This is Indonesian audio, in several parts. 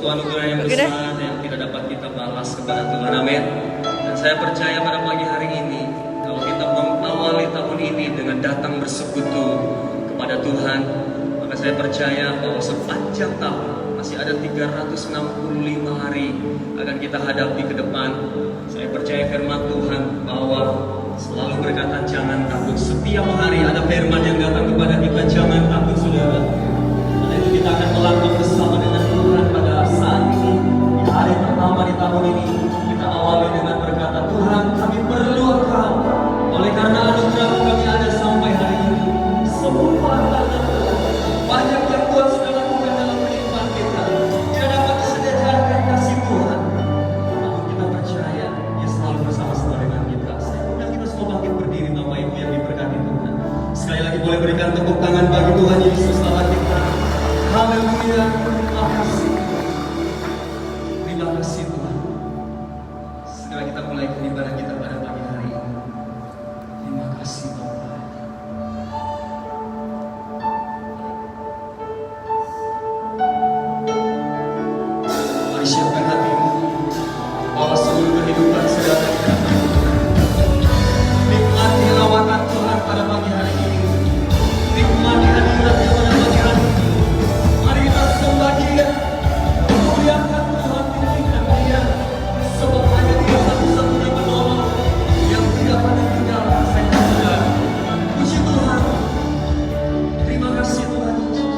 satu anugerah yang besar yang tidak dapat kita balas kepada Tuhan. Amin. Dan saya percaya pada pagi hari ini, kalau kita mengawali tahun ini dengan datang bersekutu kepada Tuhan, maka saya percaya bahwa sepanjang tahun masih ada 365 hari akan kita hadapi ke depan. Saya percaya firman Tuhan bahwa selalu berkata jangan takut. Setiap hari ada firman yang datang kepada kita, jangan takut saudara. Karena itu kita akan melangkah bersama dengan Tuhan pada saat ini. Di hari pertama di tahun ini kita awali dengan berkata, Tuhan kami perlu Engkau. Oleh karena anugerah kami ada sampai hari ini. Semua karena banyak yang Tuhan sudah lakukan dalam kehidupan kita. Tidak dapat disejajarkan kasih Tuhan. Namun kita percaya Dia selalu bersama-sama dengan kita. Saya undang kita semua bangkit berdiri, Bapak Ibu yang diberkati Tuhan. Sekali lagi boleh berikan tepuk tangan bagi Tuhan Yesus Allah kita. Haleluya, terima kasih. Terima kasih Tuhan. Segera kita mulai ibadah kita pada pagi hari ini. Terima kasih Bapak. Mari siapkan hatimu bahwa seluruh kehidupan saudara di hadapan Tuhan. Nikmati lawatan Tuhan pada pagi hari ini. Nikmati hadiratnya pada pagi hari ini. Mari kita sembah Dia, muliakan Tuhan, tinggikan Dia, sebab hanya Dia satu-satunya penolong yang tidak pernah tinggalkan saya saudara. Puji Tuhan. Terima kasih Tuhan Yesus.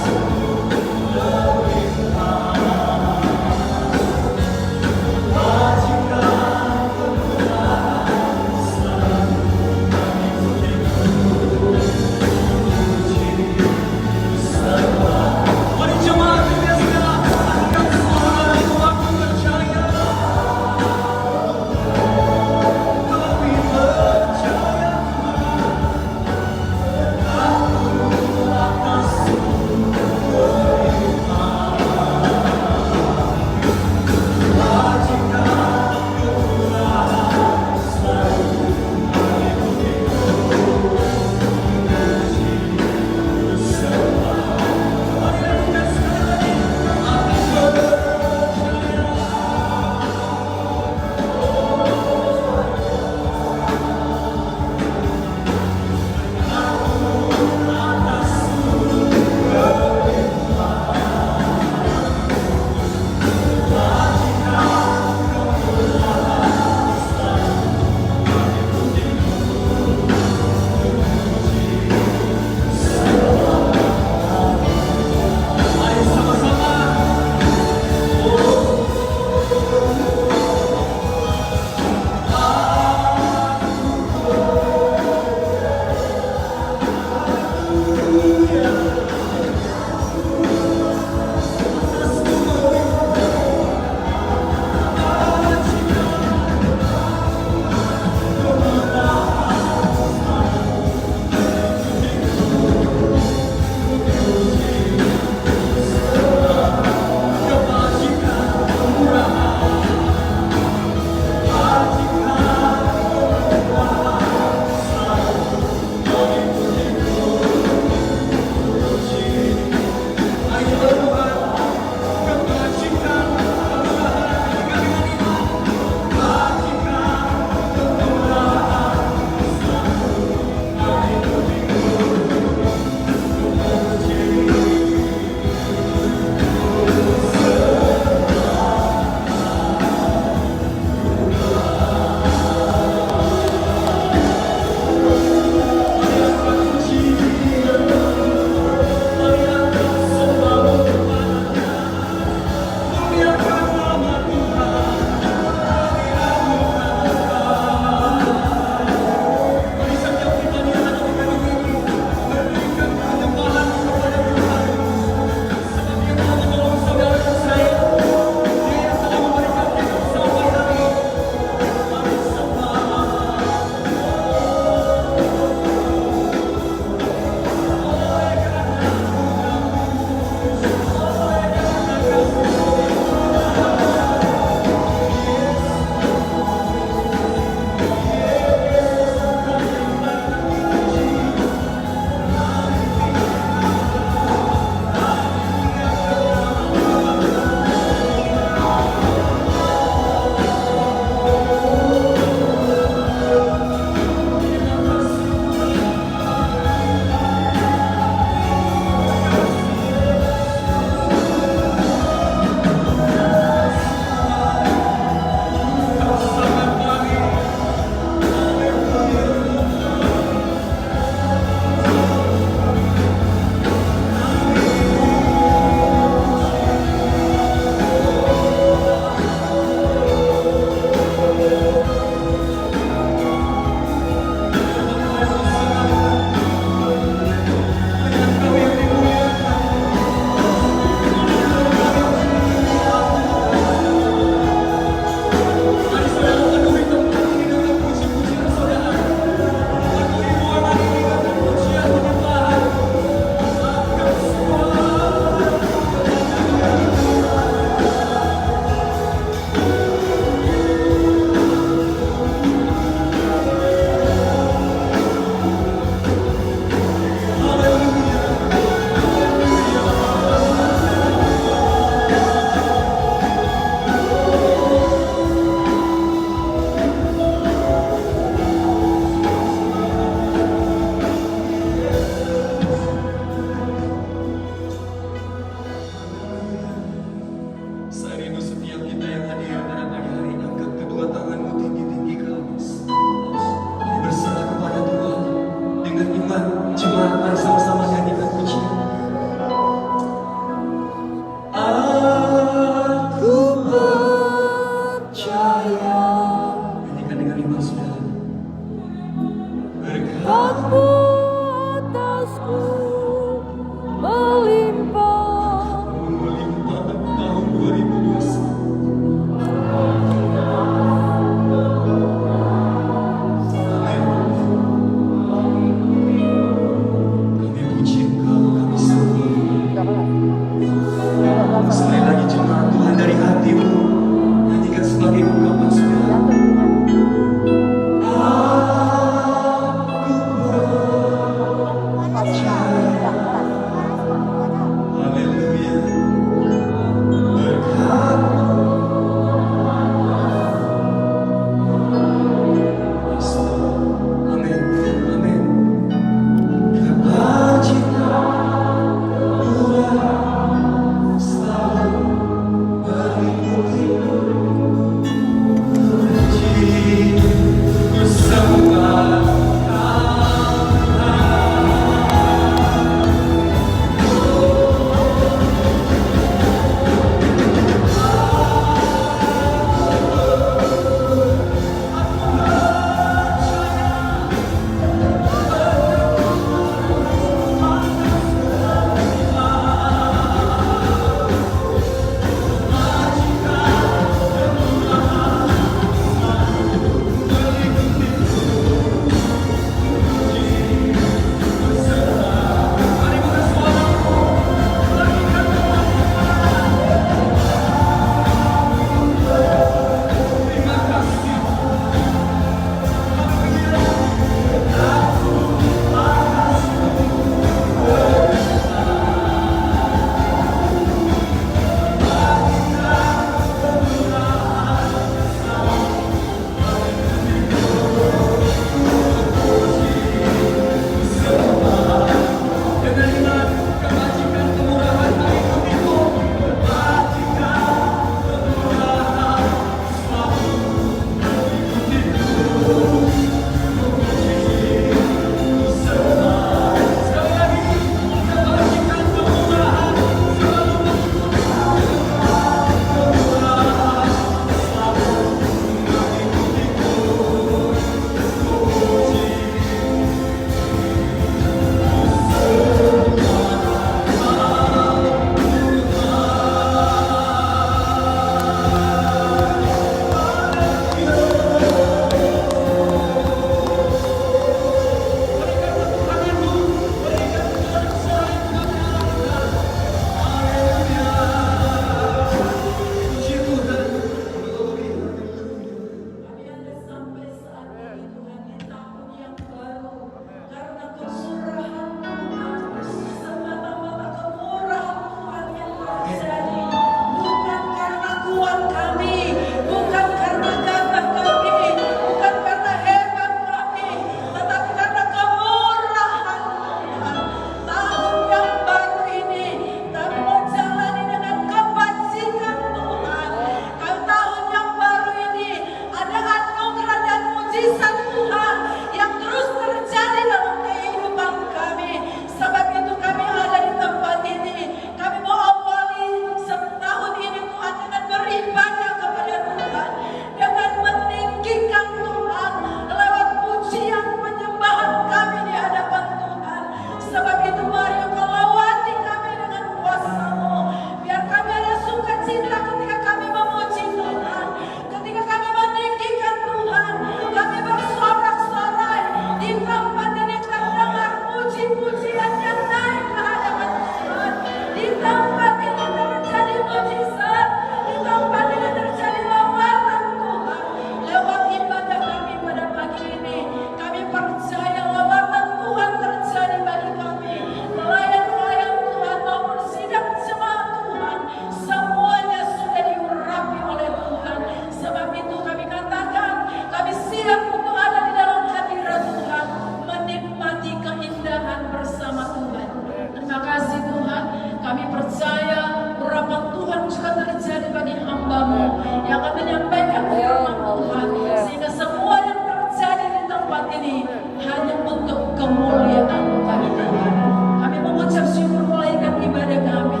kemuliaan bagi Tuhan. Kami mengucap syukur mulaikan ibadah kami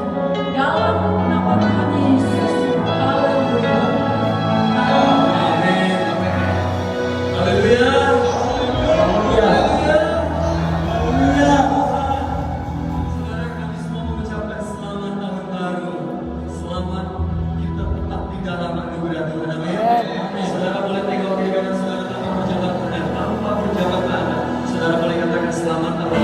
dalam nama Tuhan Yesus. Haleluya. Amin. Haleluya. Saudara, kami semua mengucapkan selamat tahun baru. Selamat kita tetap di dalam anugerah Tuhan. Amin. Saudara boleh tengok kiri kanan saudara tanpa berjabat tangan, tanpa berjabat tangan. Saudara boleh katakan selamat tahun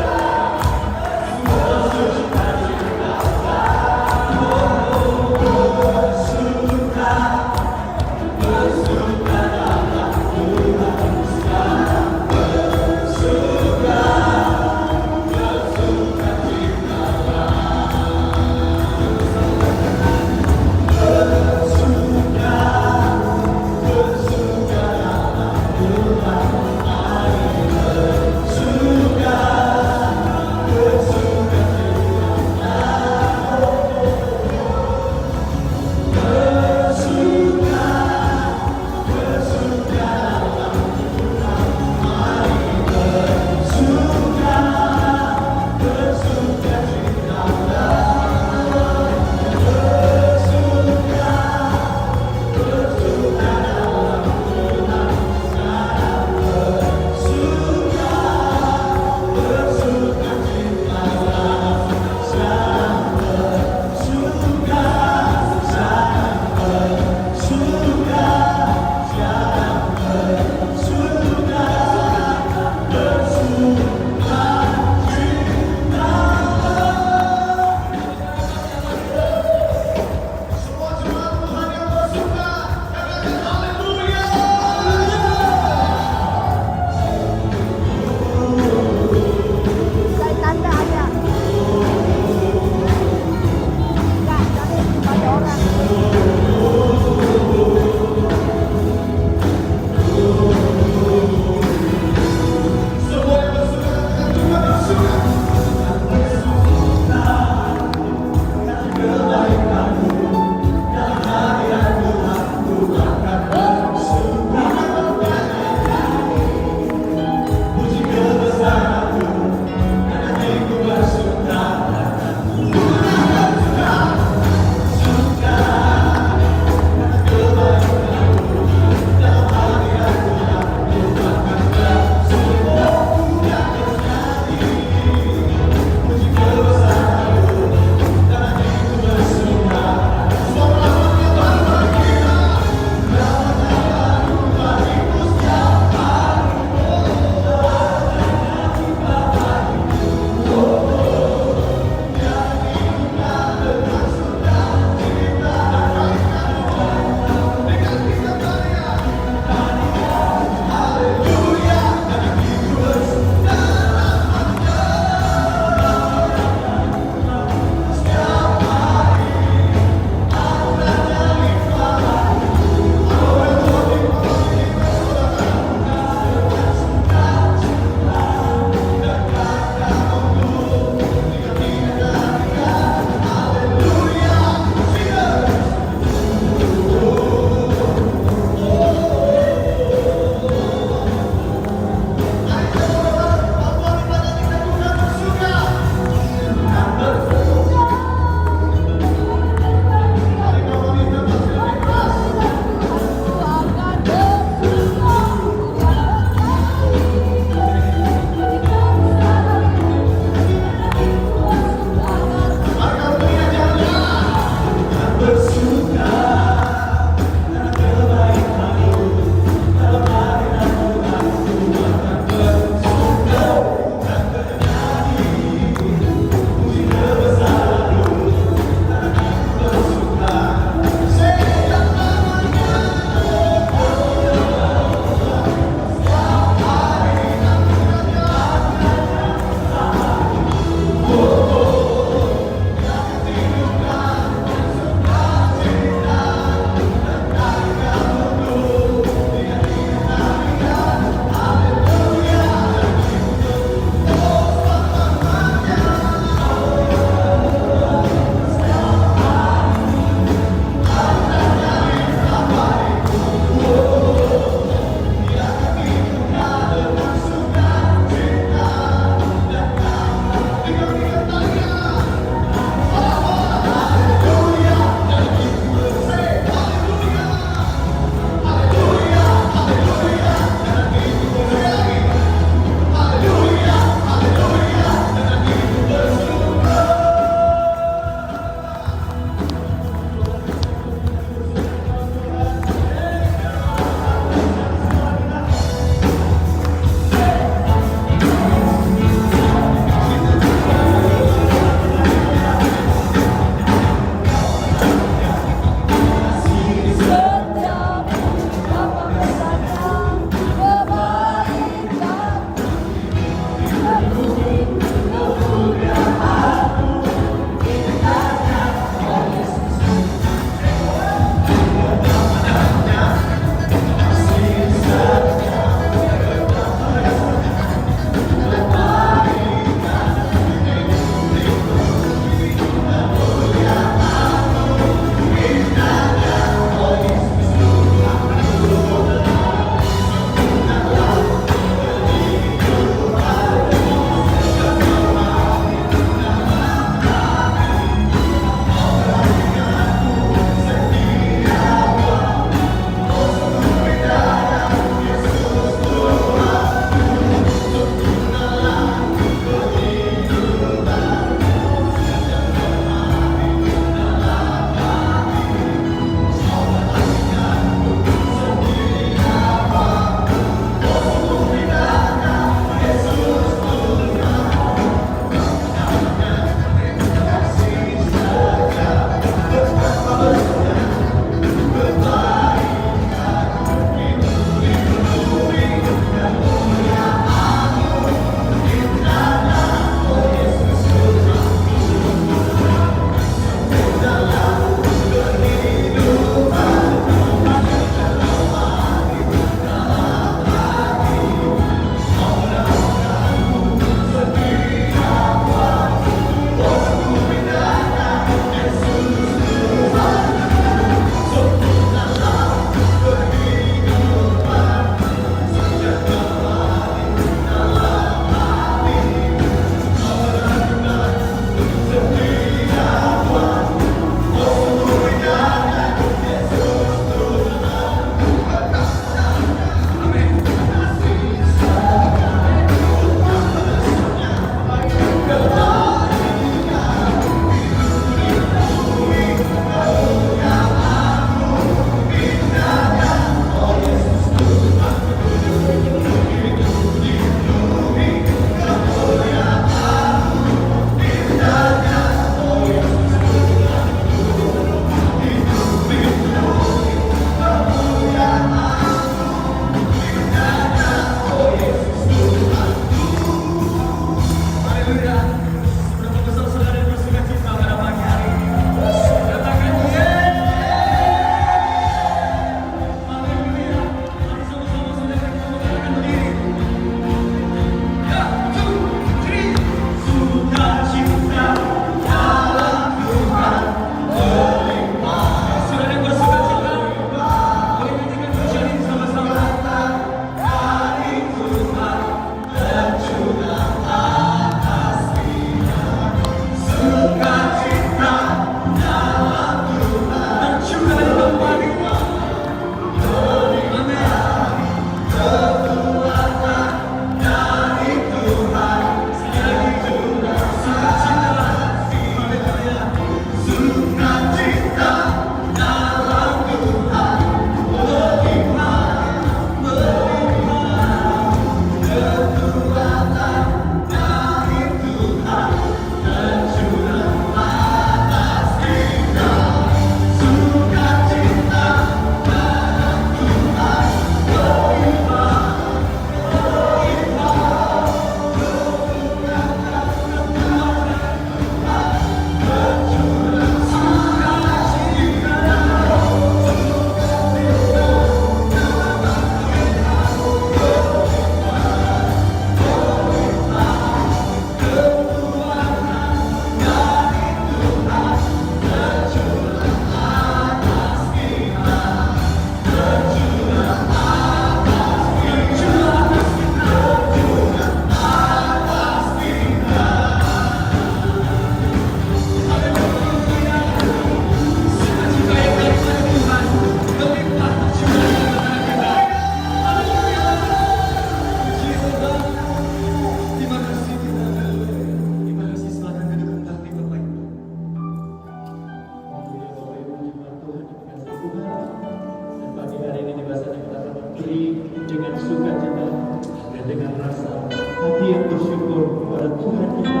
hanya dengan rasa hati yang bersyukur kepada Tuhan kita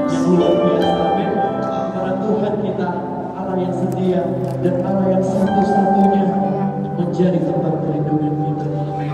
yang luar biasa. Amin. Karena Tuhan kita Allah yang setia dan Allah yang satu-satunya menjadi tempat perlindungan kita. Amin.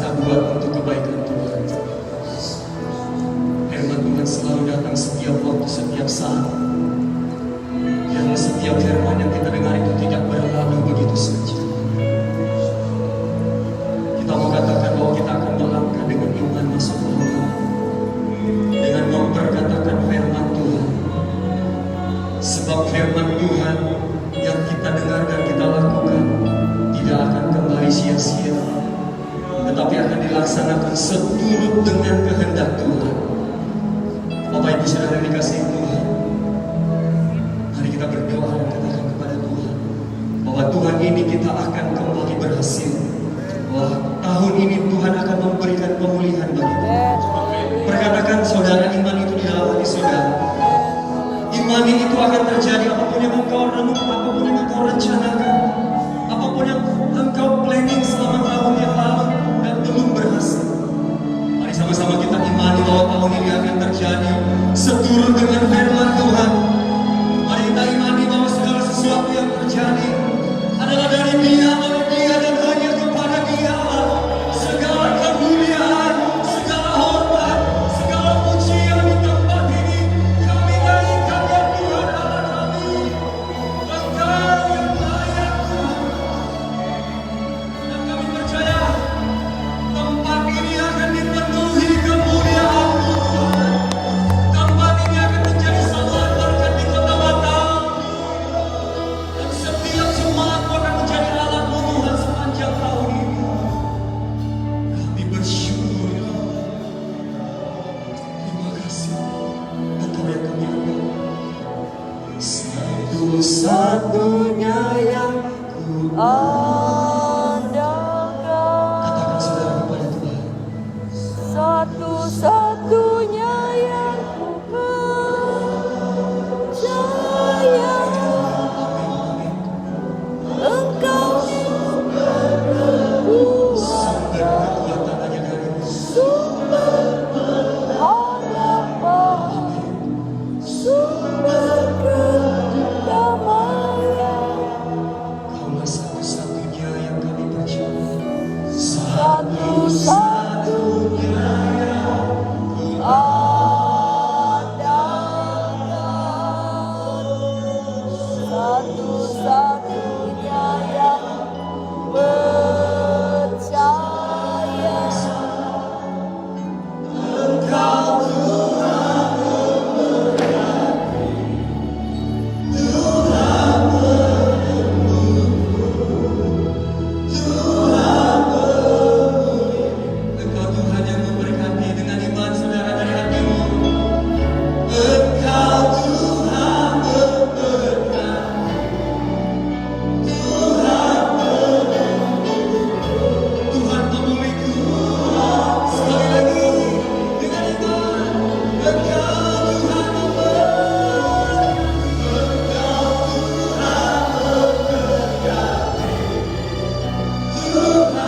kita buat untuk kebaikan Tuhan. Firman Tuhan selalu datang setiap waktu, setiap saat. Biarlah setiap firman yang kita dengar itu tidak berlalu begitu saja. Kita mau katakan bahwa kita akan melangkah dengan iman masuk ke dalam, dengan memperkatakan firman Tuhan. Sebab firman Tuhan yang kita dengar dan kita lakukan tidak akan kembali sia-sia, tetapi akan dilaksanakan seturut dengan kehendak Tuhan. Bapak Ibu Saudara yang dikasihi Tuhan, mari kita berdoa dan katakan kepada Tuhan bahwa Tuhan ini kita akan kembali berhasil. Wah, tahun ini Tuhan akan memberikan pemulihan bagi kita. Perkatakan saudara, iman itu di dalam hati saudara. Iman itu akan terjadi apapun yang engkau renung, apapun yang engkau rencanakan, apapun yang engkau planning selama tahun yang lalu dan belum berhasil. Mari sama-sama kita imani bahwa tahun ini akan terjadi seturut dengan firman Tuhan. Mari kita imani bahwa segala sesuatu yang terjadi adalah dari Dia, dan hanya kepada Dia Allah segala kemuliaan, segala hormat, segala pujian di tempat ini kami naikkan ya Tuhan Allah kami. Engkau yang layak Tuhan, dan kami percaya tempat ini akan dipenuhi kemuliaan-Mu Tuhan. Tempat ini akan menjadi saluran berkat di kota Batam, dan setiap jemaat akan menjadi alat-Mu Tuhan sepanjang tahun ini. Kami bersyukur ya Allah. Terima kasih Engkau yang kami anggap satu-satunya yang ku andalkan, katakan saudara kepada Tuhan. satu-satunya yang ku percaya. Engkau Sumber kekuatan hanya dari-Mu. sumber harapan, sumber kedamaian, Kaulah satu-satunya yang kami percaya. satu-satunya yang ku andalkan, satu-satunya yang percaya. Engkau Engkau Tuhan yang memberkati dengan iman saudara dari hatimu. Engkau Tuhan memberkati. Tuhan pemilikku. Sekali lagi dengan iman. Engkau Tuhan memberkati. Engkau Tuhan memberkati. Tuhan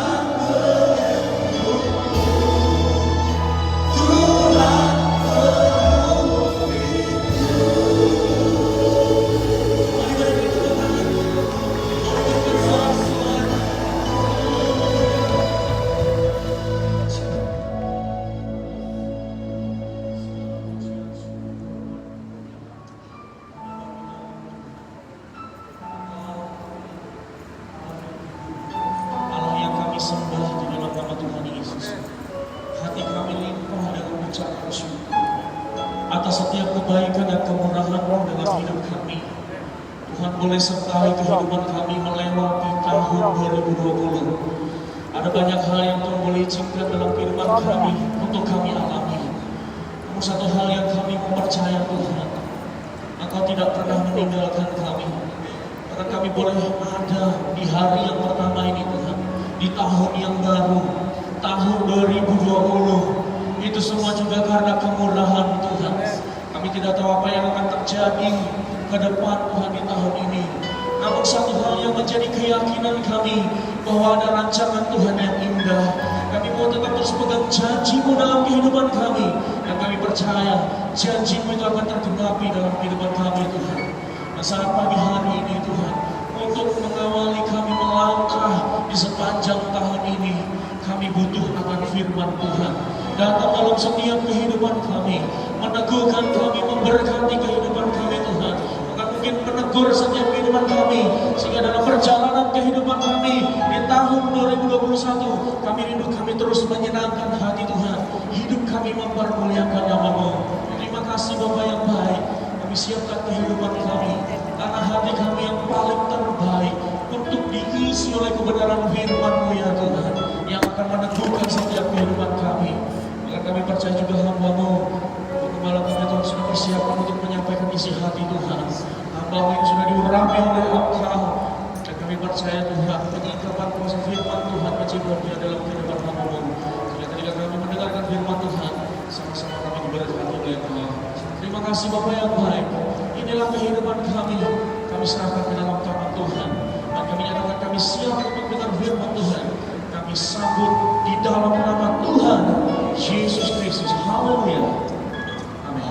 Allah yang kami sembah di dalam nama Tuhan Yesus, hati kami limpah dengan ucapan syukur atas setiap kebaikan dan kemurahan-Mu dalam hidup kami. Tuhan boleh sertai kehidupan kami melewati tahun 2020. Ada banyak hal yang Tuhan boleh izinkan dalam kehidupan kami untuk kami alami. Namun satu hal yang kami percaya Tuhan, Engkau tidak pernah meninggalkan kami. Karena kami boleh ada di hari yang pertama ini Tuhan, di tahun yang baru, tahun 2020. Itu semua juga karena kemurahan Tuhan. Kami tidak tahu apa yang akan terjadi ke depan Tuhan di tahun ini. Namun satu hal yang menjadi keyakinan kami, bahwa ada rancangan Tuhan yang indah. Kami mau tetap terus pegang janji-Mu dalam kehidupan kami. Dan kami percaya janji-Mu itu akan tergenapi dalam kehidupan kami Tuhan. Dan saat pagi hari ini Tuhan, untuk mengawali kami melangkah di sepanjang tahun ini, kami butuh akan firman Tuhan. Datang dalam setiap kehidupan kami, meneguhkan kami, memberkati kehidupan kami Tuhan. Bahkan mungkin menegur setiap kehidupan kami, sehingga dalam perjalanan kehidupan kami di tahun 2021, kami rindu kami terus menyenangkan hati Tuhan. Hidup kami mempermuliakan nama-Mu. Terima kasih Bapa yang baik. Kami siapkan kehidupan kami, karena hati kami yang paling terbaik untuk diisi oleh kebenaran firman-Mu ya Tuhan, yang akan meneguhkan setiap kehidupan kami. Maka kami percaya juga hamba-Mu, Gembala kami Tuhan sudah persiapkan untuk menyampaikan isi hati Tuhan. Hamba-Mu yang sudah diurapi oleh Engkau, dan kami percaya Tuhan, penyikapan kuasa firman Tuhan mencium dia dalam kehidupan hamba-Mu. Ketika kami mendengarkan firman Tuhan, sama-sama kami diberkati oleh Engkau. Terima kasih Bapa yang baik. Inilah kehidupan kami. Kami serahkan ke dalam tangan Tuhan. Dan kami nyatakan kami siap untuk mendengar firman Tuhan. Kami sambut di dalam nama Tuhan Yesus Kristus. Haleluya. Amin.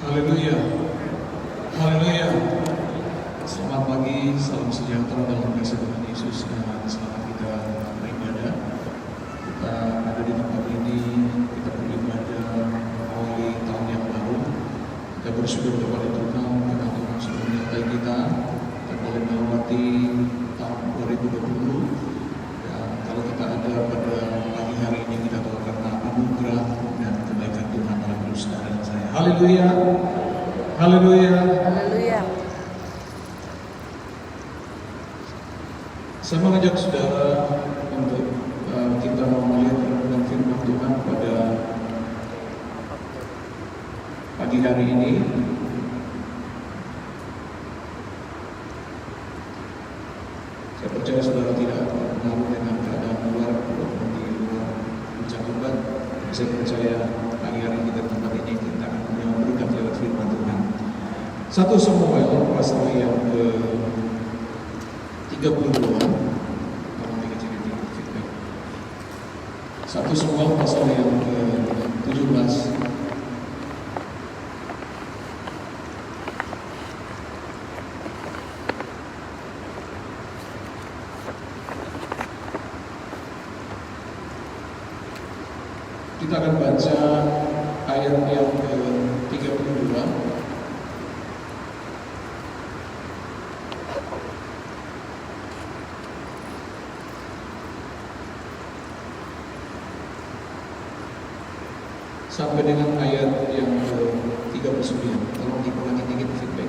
Haleluya. Haleluya. Selamat pagi, salam sejahtera dalam kasih Tuhan Yesus, dan selamat kita beribadah. Kita ada di tempat ini, kita beribadah awali tahun yang baru. Kita bersyukur kepada Tuhan karena Tuhan sudah menyertai kita boleh melewati tahun 2020. Dan kalau kita ada pada pagi hari ini, kita tahu karena anugerah dan kebaikan Tuhan dalam hidup saudara dan saya. Haleluya. Haleluya. Haleluya. Saya mengajak saudara untuk kita melihat renungan firman Tuhan pada pagi hari ini. Saya percaya saudara tidak terpengaruh dengan keadaan luar ataupun di luar mencakupan. Saya percaya pagi hari ini di tempat ini kita akan punya berkat lewat firman Tuhan. 1 Samuel pasal yang ke-32. Tolong dikecil di feedback. 1 Samuel pasal yang ke-17. Kita akan baca ayat yang ke-32. Sampai dengan ayat yang ke-39. Tolong diulangi dikit feedback.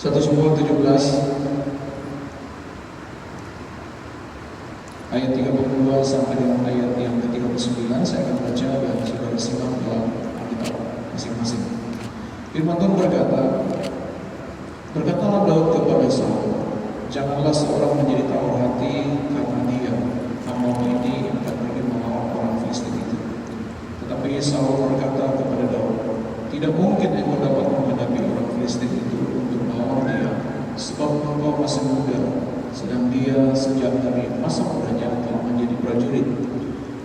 1 Samuel 17 ayat 32 sampai dengan ayat yang ke-39. Saya akan baca dan saudara simak dalam Alkitab masing-masing. Firman Tuhan berkata, berkatalah Daud kepada Saul, janganlah seorang menjadi tawar hati karena dia hamba ini akan pergi melawan orang Filistin itu. Tetapi Saul berkata kepada Daud, tidak mungkin engkau dapat menghadapi orang Filistin itu untuk melawan dia, sebab engkau masih muda, sedang dia sejak dari masa mudanya telah menjadi prajurit.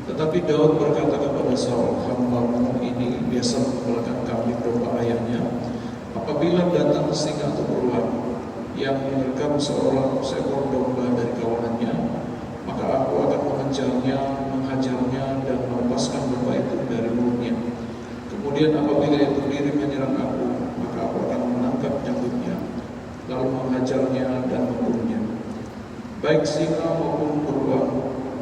Tetapi Daud berkata kepada Saul, hamba-Mu ini biasa menggembalakan kambing domba ayahnya. Apabila datang singa atau beruang yang menerkam seekor domba dari kawanannya, maka aku akan mengejarnya, menghajarnya, dan melepaskan domba itu dari mulutnya. Kemudian apabila itu diri menyerang aku, maka aku akan menangkap janggutnya, lalu menghajarnya dan membunuhnya. Baik singa maupun beruang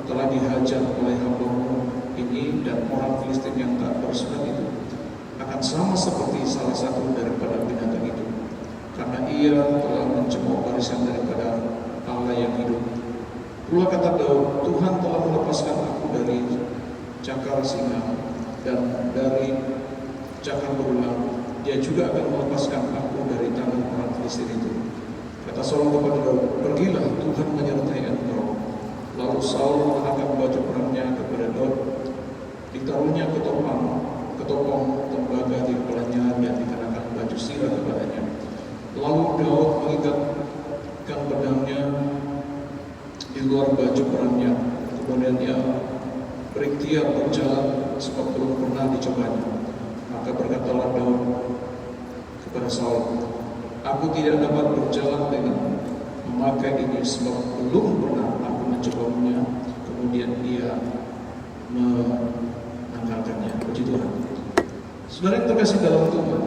telah dihajar oleh hamba-Mu ini, dan orang Filistin yang tak bersunat itu akan sama seperti salah satu daripada binatang itu, karena ia telah mencemooh warisan daripada Allah yang hidup. Pula kata Daud, Tuhan telah melepaskan aku dari cakar singa dan dari cakar berulang. Dia juga akan melepaskan aku dari tangan orang Filistin itu. Kata Saul kepada Daud, pergilah, Tuhan menyertai engkau. Lalu Saul mengenakan baju perangnya kepada Daud, ditaruhnya ketopong tembaga di kepalanya, dan dikenakan baju sirah kepadanya. Lalu Daud mengikatkan pedangnya di luar baju perangnya. Kemudian ia berikhtiar berjalan sebab belum pernah dicobanya. Maka berkatalah Daud kepada Saul, aku tidak dapat berjalan dengan maka ini sebab belum pernah aku mencobanya, kemudian ia menanggalkannya. Puji Tuhan. Saudara yang terkasih dalam Tuhan,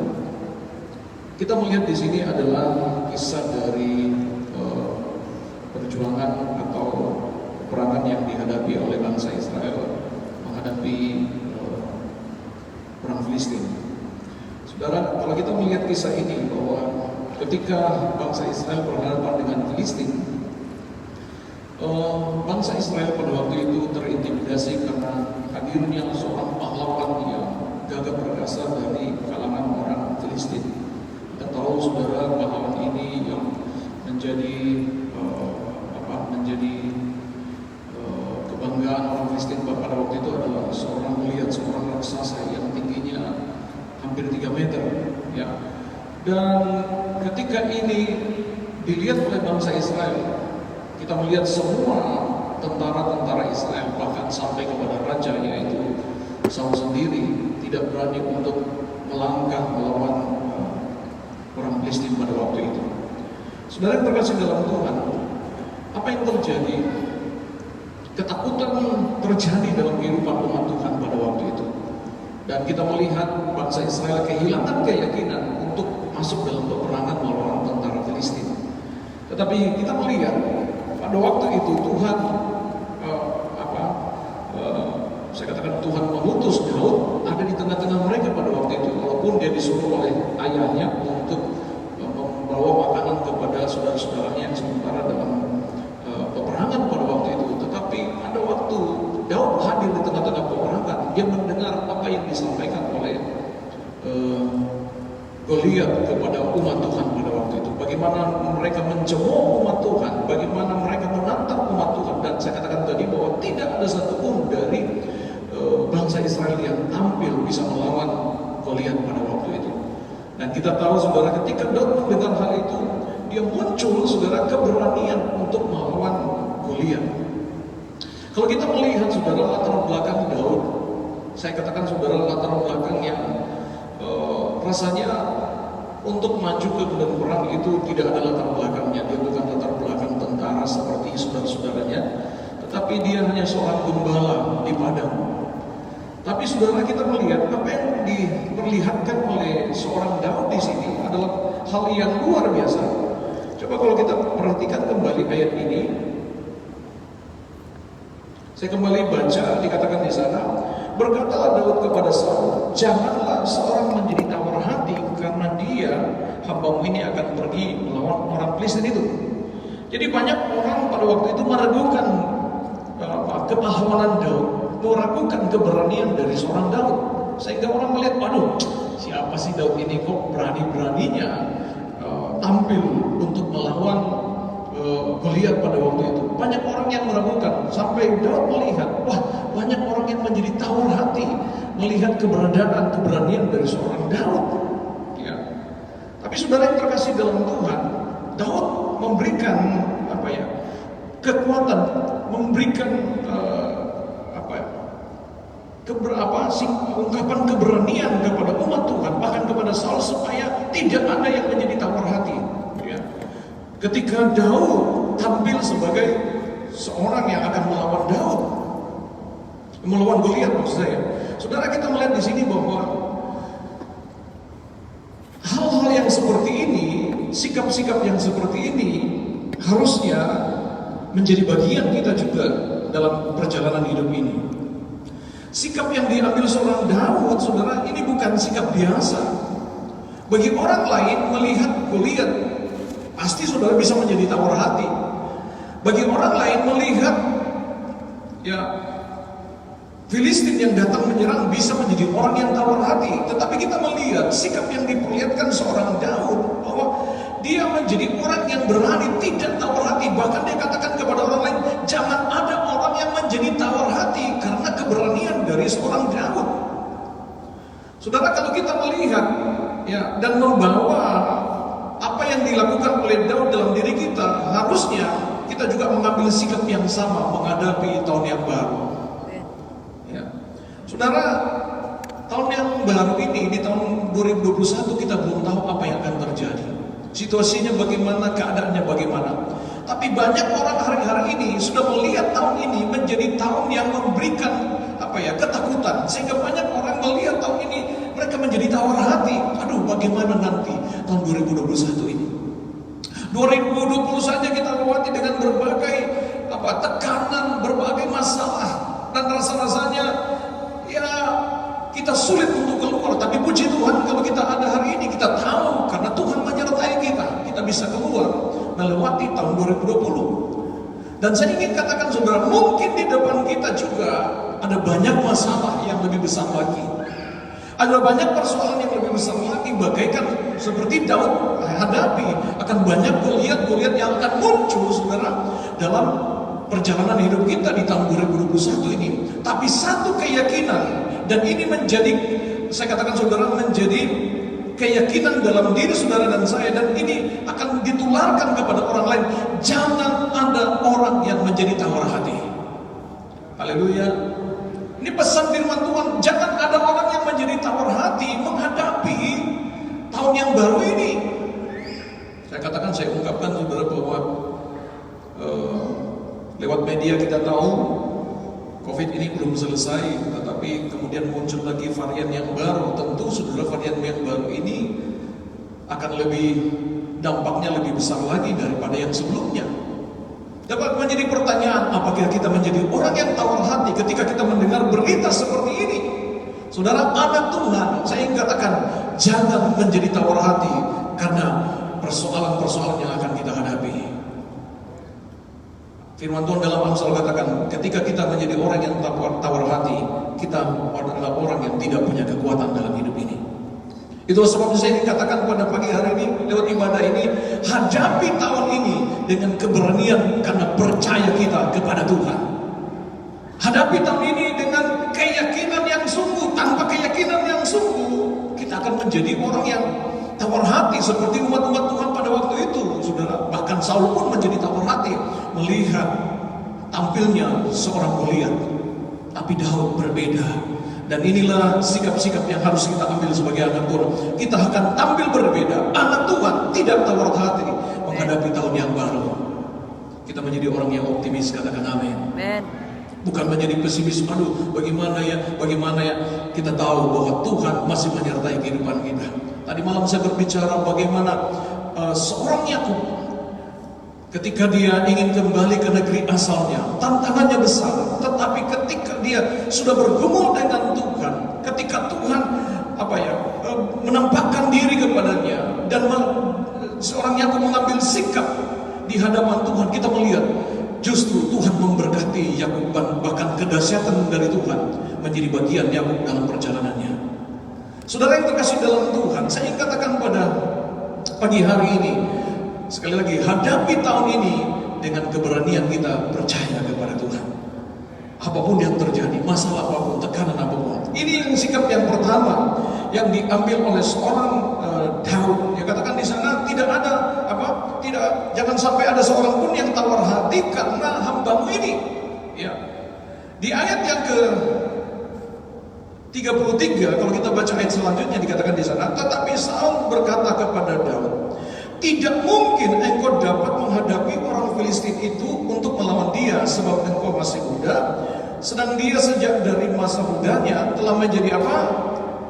kita melihat di sini adalah kisah dari perjuangan atau peperangan yang dihadapi oleh bangsa Israel menghadapi perang Filistin. Saudara, kalau kita melihat kisah ini bahwa ketika bangsa Israel berhadapan dengan Filistin, bangsa Israel pada waktu itu terintimidasi karena hadirnya seorang pahlawan yang gagah perkasa dari kalangan orang Filistin. Kita tahu saudara, pahlawan ini yang menjadi kebanggaan orang Filistin pada waktu itu adalah seorang Goliat, seorang raksasa yang tingginya hampir 3 meter, ya. Dan ketika ini dilihat oleh bangsa Israel, kita melihat semua tentara-tentara Israel, bahkan sampai kepada raja yaitu Saul sendiri tidak berani untuk melangkah melawan orang Filistin pada waktu itu. Saudara yang terkasih dalam Tuhan, apa yang terjadi? Ketakutan terjadi dalam kehidupan umat Tuhan pada waktu itu. Dan kita melihat bangsa Israel kehilangan keyakinan untuk masuk dalam peperangan melawan tentara Filistin. Tetapi kita melihat pada waktu itu Tuhan saya katakan Tuhan mengutus Daud ada di tengah-tengah mereka pada waktu itu, walaupun dia disuruh oleh ayahnya untuk membawa makanan kepada saudara-saudaranya yang sementara dalam peperangan pada waktu itu. Tetapi ada waktu Daud hadir di tengah-tengah peperangan, dia mendengar apa yang disampaikan oleh Goliat kepada umat Tuhan pada waktu itu. Bagaimana mereka mencemooh umat Tuhan, bagaimana mereka menantang umat Tuhan. Dan saya katakan tadi bahwa tidak ada satupun dari bangsa Israel yang tampil bisa melawan Goliat pada waktu itu. Dan kita tahu saudara, ketika Daud mendengar hal itu, dia muncul saudara keberanian untuk melawan Goliat. Kalau kita melihat saudara latar belakang Daud, saya katakan saudara latar belakang yang rasanya untuk maju ke medan perang itu tidak ada latar belakangnya. Dia bukan latar belakang tentara seperti saudara-saudaranya, tetapi dia hanya seorang gembala di padang. Tapi saudara, kita melihat apa yang diperlihatkan oleh seorang Daud di sini adalah hal yang luar biasa. Coba kalau kita perhatikan kembali ayat ini, saya kembali baca, dikatakan di sana, berkatalah Daud kepada Saul, janganlah seorang menjadi tawar hati karena dia hambamu ini akan pergi melawan orang Filistin itu. Jadi banyak orang pada waktu itu meragukan kepahlawanan Daud, meragukan keberanian dari seorang Daud, sehingga orang melihat, waduh, siapa sih Daud ini kok berani-beraninya tampil untuk melawan Goliat pada waktu itu. Banyak orang yang meragukan, sampai Daud melihat, wah, banyak orang yang menjadi tawar hati melihat keberadaan, keberanian dari seorang Daud. Ya. Tapi saudara yang terkasih dalam Tuhan, Daud memberikan kekuatan, memberikan ungkapan keberanian kepada umat Tuhan, bahkan kepada Saul, supaya tidak ada yang menjadi tawar hati. Ya. Ketika Daud tampil sebagai seorang yang akan melawan Goliat, maksud saya. Saudara, kita melihat di sini bahwa hal-hal yang seperti ini, sikap-sikap yang seperti ini harusnya menjadi bagian kita juga dalam perjalanan hidup ini. Sikap yang diambil seorang Daud, saudara, ini bukan sikap biasa. Bagi orang lain melihat Goliat, pasti saudara bisa menjadi tawar hati. Bagi orang lain melihat Filistin yang datang menyerang bisa menjadi orang yang tawar hati. Tetapi kita melihat sikap yang diperlihatkan seorang Daud, bahwa dia menjadi orang yang berani, tidak tawar hati. Bahkan dia katakan kepada orang lain, jangan ada orang yang menjadi tawar hati, karena keberanian dari seorang Daud. Saudara, kalau kita melihat dan membawa apa yang dilakukan oleh Daud dalam diri kita, harusnya kita juga mengambil sikap yang sama menghadapi tahun yang baru. Saudara, tahun yang baru ini, di tahun 2021, kita belum tahu apa yang akan terjadi. Situasinya bagaimana, keadaannya bagaimana. Tapi banyak orang hari-hari ini sudah melihat tahun ini menjadi tahun yang memberikan ketakutan, sehingga banyak orang melihat tahun ini mereka menjadi tawar hati. Aduh, bagaimana nanti tahun 2021 ini? 2020 saja kita lewati dengan berbagai tekanan, berbagai masalah, dan rasa-rasanya ya kita sulit untuk keluar. Tapi puji Tuhan, kalau kita ada hari ini, kita tahu karena Tuhan menyertai kita bisa keluar melewati tahun 2020. Dan saya ingin katakan saudara, mungkin di depan kita juga ada banyak masalah yang lebih besar lagi. Ada banyak persoalan yang lebih besar lagi, bagaikan seperti Daud hadapi akan banyak Goliat yang akan muncul saudara dalam perjalanan hidup kita di tahun 2021 ini. Tapi satu keyakinan, dan ini menjadi, saya katakan saudara, menjadi keyakinan dalam diri saudara dan saya, dan ini akan ditularkan kepada orang lain. Jangan ada orang yang menjadi tawar hati. Haleluya. Ini pesan firman Tuhan. Jangan ada orang yang menjadi tawar hati menghadapi tahun yang baru ini. Saya ungkapkan saudara bahwa lewat media kita tahu COVID ini belum selesai, tetapi kemudian muncul lagi varian yang baru. Tentu saudara, varian yang baru ini akan dampaknya lebih besar lagi daripada yang sebelumnya. Dapat menjadi pertanyaan, apakah kita menjadi orang yang tawar hati ketika kita mendengar berita seperti ini? Saudara, anak Tuhan, saya ingin katakan, jangan menjadi tawar hati karena persoalan-persoalan yang akan kita hadapi. Firman Tuhan dalam Amsal katakan, ketika kita menjadi orang yang tawar hati, kita adalah orang yang tidak punya kekuatan dalam hidup ini. Itulah sebabnya saya ingin katakan pada pagi hari ini, lewat ibadah ini, hadapi tahun ini dengan keberanian karena percaya kita kepada Tuhan. Hadapi tahun ini dengan keyakinan yang sungguh. Tanpa keyakinan yang sungguh, kita akan menjadi orang yang tawar hati seperti umat-umat Tuhan pada waktu itu, saudara. Bahkan Saul pun menjadi tawar hati melihat tampilnya seorang Goliat. Tapi Daud berbeda. Dan inilah sikap-sikap yang harus kita ambil sebagai anak Tuhan. Kita akan tampil berbeda. Anak Tuhan tidak tawar hati menghadapi tahun yang baru. Kita menjadi orang yang optimis, katakan amin. Bukan menjadi pesimis. Aduh, bagaimana ya? Kita tahu bahwa Tuhan masih menyertai kehidupan kita. Tadi malam saya berbicara bagaimana seorang Yakub ketika dia ingin kembali ke negeri asalnya, tantangannya besar. Tetapi ketika dia sudah bergumul dengan Tuhan, ketika Tuhan menampakkan diri kepadanya, dan seorang Yakub mengambil sikap di hadapan Tuhan, kita melihat justru Tuhan memberkati Yakub, bahkan kedahsyatan dari Tuhan menjadi bagian Yakub dalam perjalanannya. Saudara yang terkasih dalam Tuhan, saya ingin katakan pada pagi hari ini, sekali lagi, hadapi tahun ini dengan keberanian kita percaya kepada Tuhan. Apapun yang terjadi, masalah apapun, tekanan apapun. Ini yang sikap yang pertama yang diambil oleh seorang Daud. Dia katakan di sana tidak ada jangan sampai ada seorang pun yang tawar hati karena hambamu ini. Ya. Di ayat yang ke 33, kalau kita baca ayat selanjutnya dikatakan di sana, tetapi Saul berkata kepada Daud, tidak mungkin engkau dapat menghadapi orang Filistin itu untuk melawan dia, sebab engkau masih muda, sedang dia sejak dari masa mudanya telah menjadi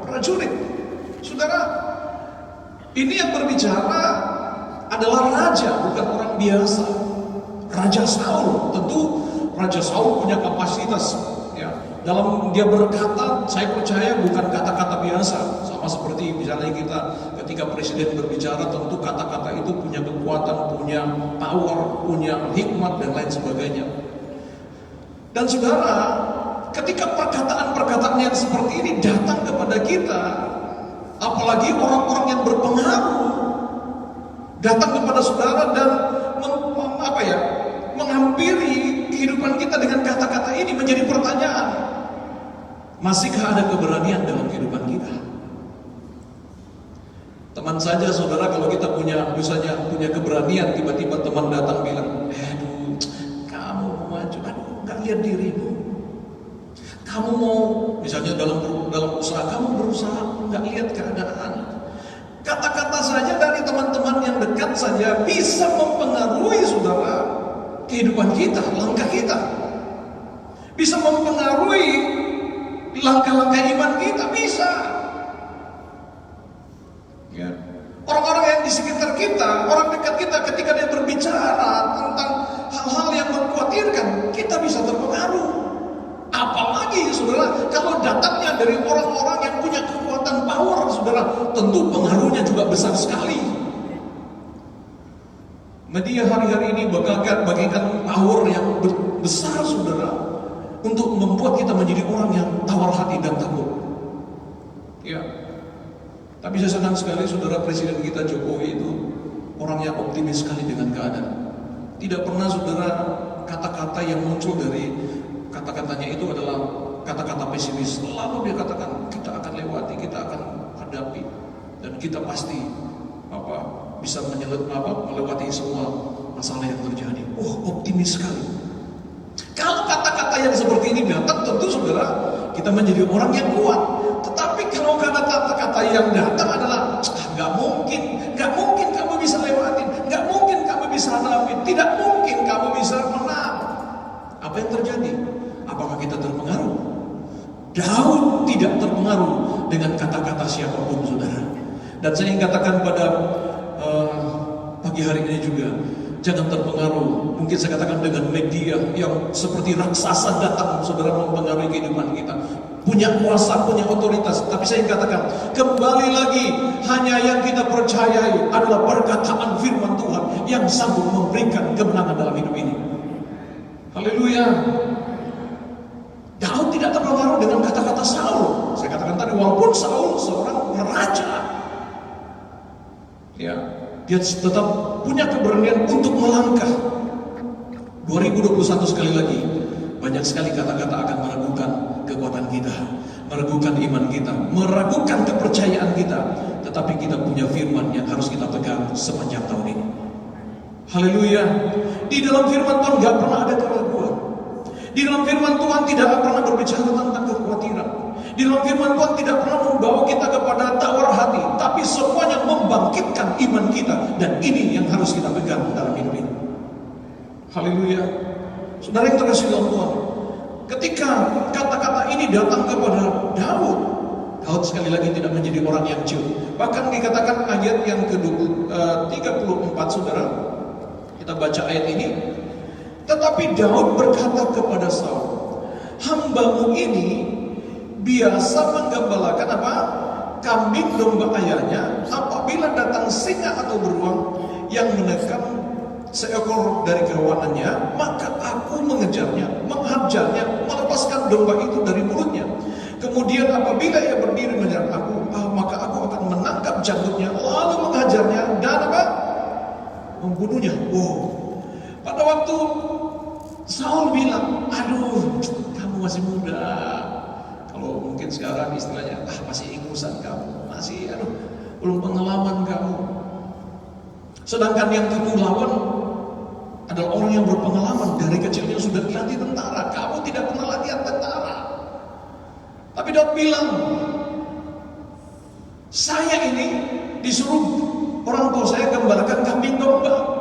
prajurit. Saudara, ini yang berbicara adalah raja, bukan orang biasa. Raja Saul, tentu Raja Saul punya kapasitas. Ya, dalam dia berkata, saya percaya bukan kata-kata biasa. Sama seperti misalnya kita ketika presiden berbicara, tentu kata-kata itu punya kekuatan, punya power, punya hikmat dan lain sebagainya. Dan saudara, ketika perkataan-perkataan yang seperti ini datang kepada kita, apalagi orang-orang yang berpengaruh datang kepada saudara dan menghampiri kehidupan kita dengan kata-kata ini, menjadi pertanyaan, masihkah ada keberanian dalam kehidupan kita? Teman saja saudara, kalau kita misalnya punya keberanian, tiba-tiba teman datang bilang, aduh, kamu mau maju, aduh, gak lihat dirimu. Kamu mau, misalnya dalam usaha, kamu berusaha, gak lihat keadaan. Kata-kata saja dari teman-teman yang dekat saja bisa mempengaruhi saudara kehidupan kita, langkah kita. Bisa mempengaruhi langkah-langkah iman kita, bisa. Ya. Orang-orang yang di sekitar kita, orang dekat kita, ketika dia berbicara tentang hal-hal yang mengkhawatirkan, kita bisa terpengaruh. Apalagi saudara, kalau datangnya dari orang-orang yang punya kekuatan power, saudara, tentu pengaruhnya juga besar sekali. Media hari-hari ini bagaikan power yang besar, saudara, untuk membuat kita menjadi orang yang tawar hati dan takut. Ya. Tapi saya senang sekali saudara, Presiden kita Jokowi itu orang yang optimis sekali dengan keadaan. Tidak pernah saudara kata-kata yang muncul dari kata-katanya itu adalah kata-kata pesimis. Selalu dia katakan kita akan lewati, kita akan hadapi, dan kita pasti bisa melewati semua masalah yang terjadi. Optimis sekali. Kalau kata-kata yang seperti ini datang, tentu saudara kita menjadi orang yang kuat. Tetapi kalau kata-kata yang datang adalah nggak mungkin kamu bisa lewatin, nggak mungkin kamu bisa hadapin, tidak mungkin kamu bisa menang. Apa yang terjadi? Apakah kita terpengaruh? Daud tidak terpengaruh dengan kata-kata siapapun, saudara. Dan saya ingin katakan pada pagi hari ini juga, jangan terpengaruh. Mungkin saya katakan dengan media yang seperti raksasa datang, saudara, mempengaruhi kehidupan kita. Punya kuasa, punya otoritas. Tapi saya ingin katakan, kembali lagi, hanya yang kita percayai adalah perkataan firman Tuhan yang sanggup memberikan kemenangan dalam hidup ini. Haleluya. Daud tidak terpengaruh dengan kata-kata Saul. Saya katakan tadi, walaupun Saul seorang raja, ya, dia tetap punya keberanian untuk melangkah. 2021 sekali lagi, banyak sekali kata-kata akan meragukan kekuatan kita, meragukan iman kita, meragukan kepercayaan kita. Tetapi kita punya firman yang harus kita pegang sepanjang tahun ini. Haleluya. Di dalam firman Tuhan gak pernah ada keraguan. Di dalam firman Tuhan tidak pernah berbicara tentang kekhawatiran. Di dalam firman Tuhan tidak pernah membawa kita kepada tawar hati, tapi semuanya membangkitkan iman kita. Dan ini yang harus kita pegang dalam hidup ini. Haleluya. Saudara yang terkasih dalam Tuhan, ketika kata-kata ini datang kepada Daud, Daud sekali lagi tidak menjadi orang yang ciut. Bahkan dikatakan ayat yang ke-34, saudara, kita baca ayat ini. Tetapi Daud berkata kepada Saul, hambamu ini biasa menggembalakan kambing domba ayahnya. Apabila datang singa atau beruang yang menekan seekor dari kawanannya, maka aku mengejarnya, menghajarnya, melepaskan domba itu dari mulutnya. Kemudian apabila ia berdiri menyerang aku, maka aku akan menangkap janggutnya, lalu menghajarnya dan membunuhnya. Pada waktu Saul bilang, aduh, kamu masih muda. Kalau mungkin sekarang istilahnya, masih ingusan kamu, masih belum pengalaman kamu. Sedangkan yang kamu lawan adalah orang yang berpengalaman, dari kecilnya sudah dilatih tentara. Kamu tidak pernah latihan tentara. Tapi Daud bilang, saya ini disuruh orang tua saya gembalakan kambing domba.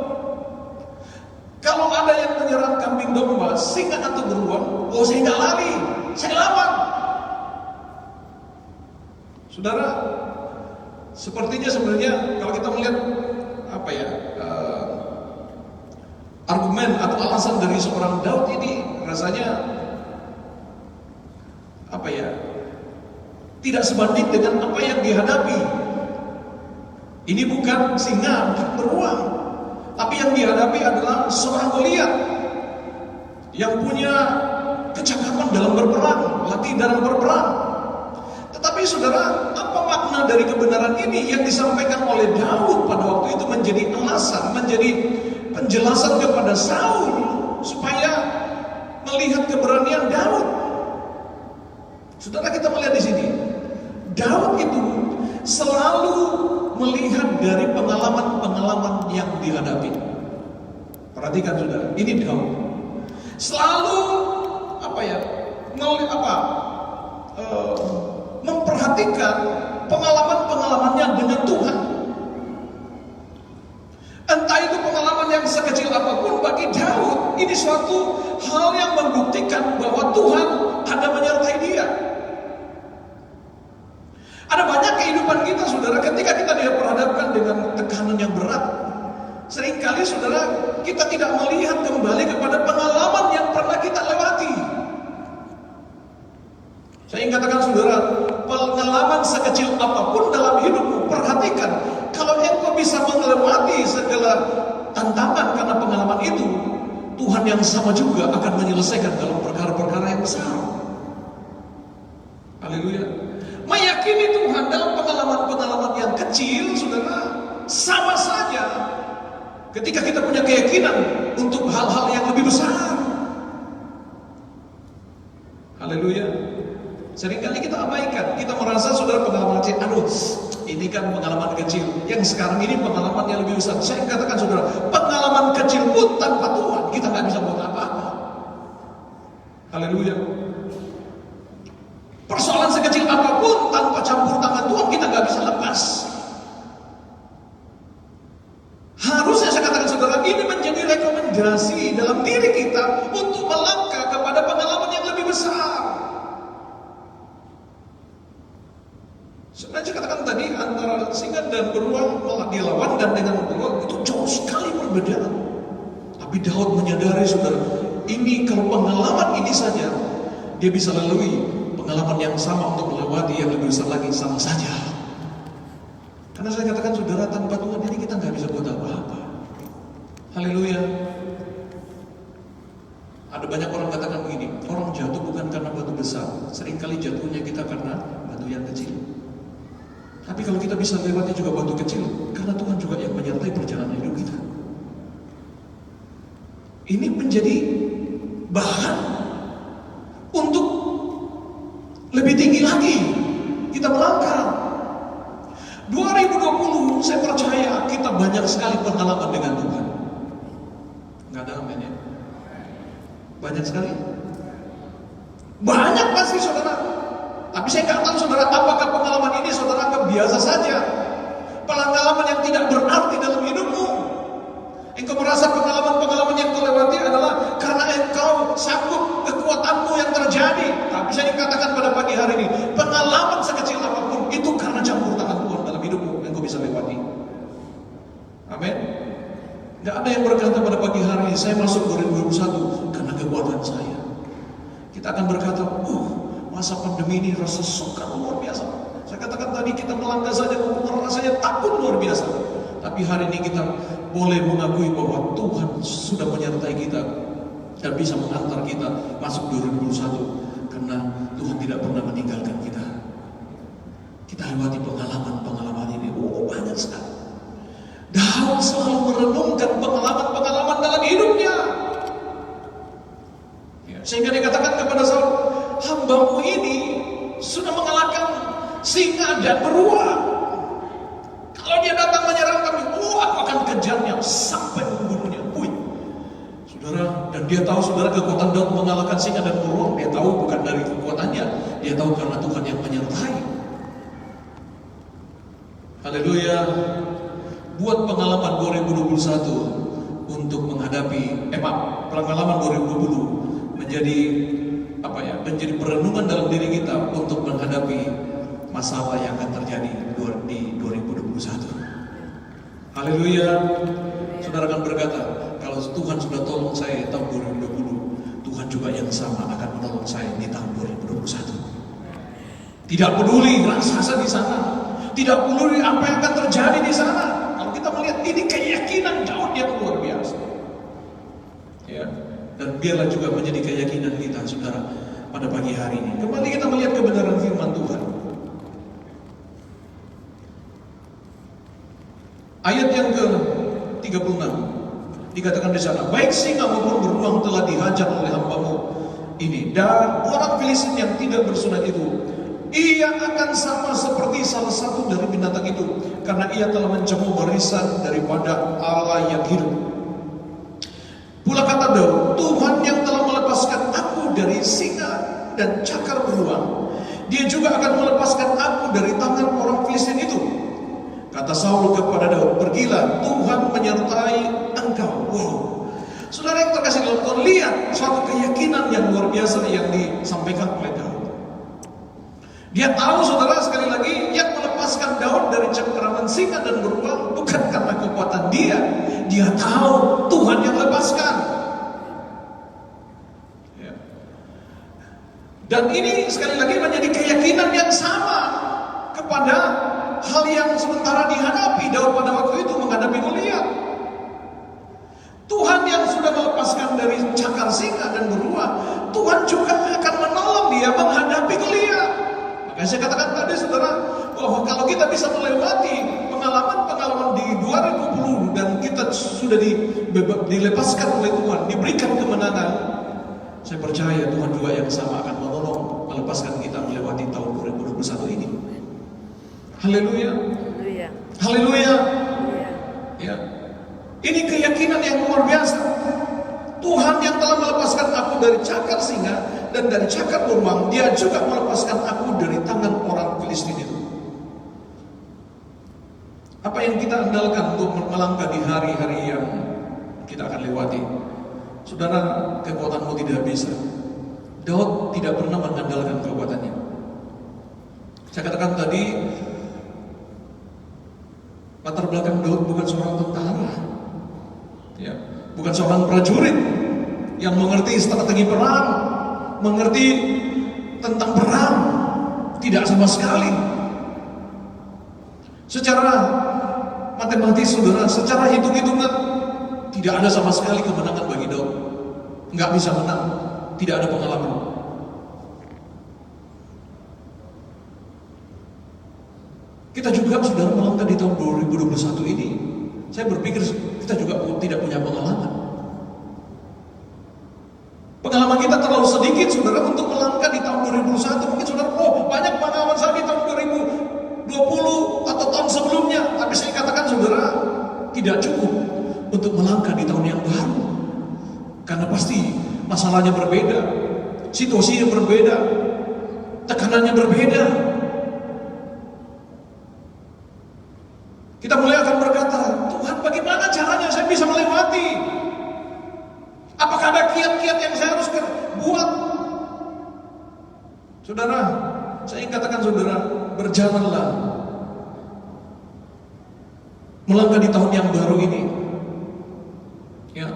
Kalau ada yang menyerang kambing domba, singa atau beruang, saya nggak lari, saya lawan. Saudara, sepertinya sebenarnya kalau kita melihat argumen atau alasan dari seorang Daud ini rasanya tidak sebanding dengan apa yang dihadapi. Ini bukan singa, bukan beruang, tapi yang dihadapi adalah seorang Goliat yang punya kecakapan dalam berperang, latih dalam berperang. Tetapi saudara, apa makna dari kebenaran ini yang disampaikan oleh Daud pada waktu itu menjadi alasan, menjadi penjelasan kepada Saul supaya melihat keberanian Daud. Saudara, kita melihat di sini, Daud itu selalu melihat dari pengalaman-pengalaman yang dihadapi. Perhatikan saudara, ini Daud selalu memperhatikan pengalaman-pengalamannya dengan Tuhan. Entah itu pengalaman yang sekecil apapun, bagi Daud ini Ini suatu hal yang membuktikan bahwa Tuhan ada menyertai dia. Ada banyak kehidupan kita, saudara, ketika kita diperhadapkan dengan tekanan yang berat. Seringkali, saudara, kita tidak melihat kembali kepada pengalaman yang pernah kita lewati. Saya ingin katakan, saudara, pengalaman sekecil apapun dalam hidupmu, perhatikan, kalau engkau bisa melewati segala tantangan karena pengalaman itu, Tuhan yang sama juga akan menyelesaikan dalam perkara-perkara yang besar. Haleluya. Meyakini Tuhan dalam pengalaman-pengalaman yang kecil, saudara, sama saja ketika kita punya keyakinan untuk hal-hal yang lebih besar. Haleluya. Seringkali kita abaikan, kita merasa, saudara, pengalaman kecil, aduh, ini kan pengalaman kecil. Yang sekarang ini pengalaman yang lebih besar. Saya katakan, saudara, pengalaman kecil pun tanpa Tuhan kita nggak bisa buat apa-apa. Haleluya. Persoalan sekecil apapun tanpa campur tangan Tuhan kita nggak bisa lepas. Harusnya saya katakan, saudara, ini menjadi rekomendasi dalam diri kita untuk melangkah kepada pengalaman yang lebih besar. Sebenarnya saya katakan tadi, antara singa dan beruang malah dilawan, dan dengan beruang itu jauh sekali perbedaan. Tapi Daud menyadari, saudara, ini kalau pengalaman ini saja dia bisa lalui, pengalaman yang sama untuk melewati yang lebih besar lagi sama saja. Karena saya katakan, saudara, tanpa Tuhan ini kita nggak bisa buat apa-apa. Haleluya. Ada banyak orang katakan begini, orang jatuh bukan karena batu besar, seringkali jatuhnya kita karena batu yang kecil. Tapi kalau kita bisa lewati juga batu kecil, karena Tuhan juga yang menyertai perjalanan hidup kita. Ini menjadi bahan untuk lebih tinggi lagi kita melangkah. 2020 saya percaya kita banyak sekali pengalaman dengan Tuhan. Nggak ada amin ya? Banyak sekali. Banyak pasti, saudara. Tapi saya nggak tahu, saudara, apakah pengalaman ini saudara anggap biasa saja, pengalaman yang tidak berarti dalam hidupmu. Engkau merasa pengalaman-pengalaman yang kau lewati adalah karena engkau sanggup kekuatanmu yang terjadi. Tapi saya ingin katakan pada pagi hari ini, pengalaman sekecil apapun itu karena campur tangan Tuhan dalam hidupmu yang kau bisa lewati. Amin. Nggak ada yang berkata pada pagi hari ini, saya masuk 2021 karena kekuatan saya. Kita akan berkata, masa pandemi ini rasa sukar luar biasa. Saya katakan tadi, kita melangkah saja rasanya takut luar biasa. Tapi hari ini kita boleh mengakui bahwa Tuhan sudah menyertai kita dan bisa mengantar kita masuk 2021, karena Tuhan tidak pernah meninggalkan kita. Kita lewati pengalaman-pengalaman ini, banyak sekali. Daud selalu merenungkan pengalaman-pengalaman dalam hidupnya, sehingga dikatakan kepada Saul, hambamu ini sudah mengalahkan singa dan beruang. Kalau dia datang menyerang kami, aku akan kejarnya sampai membunuhnya. Saudara, dan dia tahu, saudara, kekuatan Daud mengalahkan singa dan beruang. Dia tahu bukan dari kekuatannya, dia tahu karena Tuhan yang menyertai. Haleluya. Buat pengalaman 2021 untuk menghadapi pengalaman 2020 menjadi menjadi perenungan dalam diri kita untuk menghadapi masalah yang akan terjadi di 2021. Haleluya. Saudara akan berkata, kalau Tuhan sudah tolong saya tahun 2020, Tuhan juga yang sama akan menolong saya di tahun 2021. Tidak peduli raksasa di sana, tidak peduli apa yang akan terjadi di sana. Kalau kita melihat ini keyakinan Daud yang luar biasa. Ya. Dan biarlah juga menjadi keyakinan kita, saudara, pada pagi hari ini. Kembali kita melihat kebenaran firman Tuhan. Ayat yang ke-36 dikatakan di sana, baik singa maupun beruang telah dihajar oleh hambamu ini, dan orang Filistin yang tidak bersunat itu, ia akan sama seperti salah satu dari binatang itu, karena ia telah mencemooh barisan daripada Allah yang hidup. Pula kata Daud, Tuhan yang telah melepaskan aku dari singa dan cakar beruang, dia juga akan melepaskan aku dari tangan orang Filistin itu. Kata Saul kepada Daud, pergilah, Tuhan menyertai engkau. Saudara yang terkasih dalam Tuhan, lihat suatu keyakinan yang luar biasa yang disampaikan oleh Daud. Dia tahu, saudara, sekali lagi, yang melepaskan Daud dari cengkeraman singa dan beruang bukan karena kekuatan dia. Dia tahu Tuhan yang lepaskan. Ya. Dan ini sekali lagi menjadi keyakinan yang sama kepada hal yang sementara dihadapi Daud pada waktu itu menghadapi Goliat. Tuhan yang sudah melepaskan dari cakar singa dan beruang, Tuhan juga akan menolong dia menghadapi Goliat. Makanya saya katakan tadi, saudara, bahwa kalau kita bisa melewati pengalaman-pengalaman di 2020 dan kita sudah dilepaskan oleh Tuhan, diberikan kemenangan, saya percaya Tuhan juga yang sama akan menolong melepaskan kita melewati tahun 2021 ini. Haleluya. Haleluya. Ya. Ini keyakinan yang luar biasa. Tuhan yang telah melepaskan aku dari cakar singa dan dari cakar beruang, Dia juga melepaskan aku dari tangan orang Filistin itu. Apa yang kita andalkan untuk melangkah di hari-hari yang kita akan lewati? Saudara, kekuatanmu tidak bisa. Daud tidak pernah mengandalkan kekuatannya. Saya katakan tadi, latar belakang Daud bukan seorang tentara, ya, bukan seorang prajurit yang mengerti strategi perang, mengerti tentang perang, tidak sama sekali. Secara matematis, saudara, secara hitung-hitungan, tidak ada sama sekali kemenangan bagi Daud. Nggak bisa menang, tidak ada pengalaman. Kita juga, saudara, melangkah di tahun 2021 ini, saya berpikir kita juga tidak punya pengalaman. Pengalaman kita terlalu sedikit, saudara, untuk melangkah di tahun 2021. Mungkin saudara, banyak pengalaman saya di tahun 2020 atau tahun sebelumnya. Tapi saya katakan, saudara, tidak cukup untuk melangkah di tahun yang baru. Karena pasti masalahnya berbeda, situasinya berbeda, tekanannya berbeda. Kita mulai akan berkata, Tuhan, bagaimana caranya saya bisa melewati? Apakah ada kiat-kiat yang saya harus buat? Saudara, saya ingin katakan, saudara, berjalanlah melangkah di tahun yang baru ini, ya,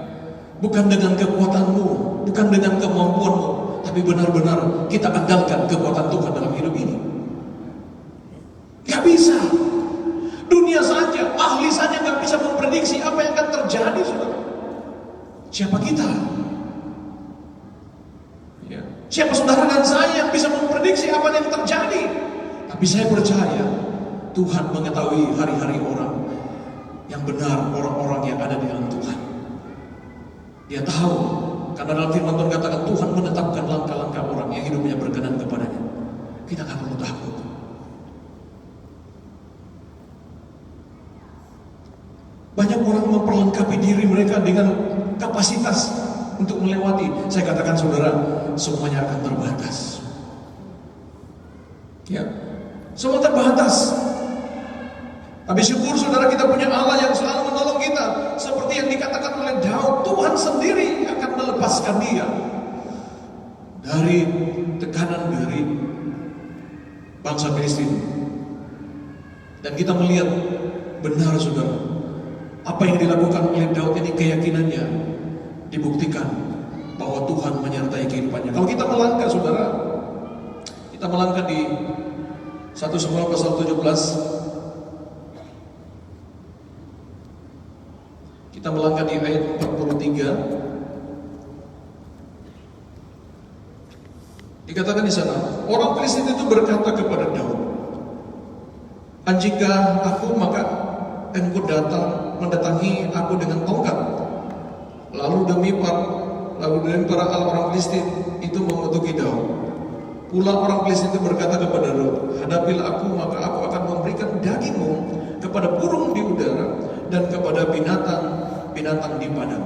bukan dengan kekuatanmu, bukan dengan kemampuanmu, tapi benar-benar kita andalkan kekuatan Tuhan dalam hidup ini. Gak bisa. Dunia saja, ahli saja gak bisa memprediksi apa yang akan terjadi, saudara. Siapa kita? Ya. Siapa saudara dan saya yang bisa memprediksi apa yang terjadi? Tapi saya percaya Tuhan mengetahui hari-hari orang yang benar, orang-orang yang ada di dalam Tuhan. Dia tahu, karena dalam firman Tuhan katakan Tuhan menetapkan langkah-langkah orang yang hidupnya berkenan kepadanya. Kita gak perlu takut. Banyak orang memperlengkapi diri mereka dengan kapasitas untuk melewati. Saya katakan, saudara, semuanya akan terbatas. Ya, semua terbatas. Tapi syukur, saudara, kita punya Allah yang selalu menolong kita. Seperti yang dikatakan oleh Daud, Tuhan sendiri akan melepaskan dia dari tekanan dari bangsa Filistin. Dan kita melihat benar, saudara, apa yang dilakukan oleh Daud ini, keyakinannya dibuktikan bahwa Tuhan menyertai kehidupannya. Kalau kita melangkah, saudara, kita melangkah di 1 Samuel pasal 17. Kita melangkah di ayat 43. Dikatakan di sana, orang Filistin itu berkata kepada Daud, "Jika aku, maka engkau datang mendatangi aku dengan tongkat." Lalu demi para orang Filistin itu mengutuki Daud. Pula orang Filistin itu berkata kepada Daud, "Hadapilah aku, maka aku akan memberikan dagingmu kepada burung di udara dan kepada binatang di padang."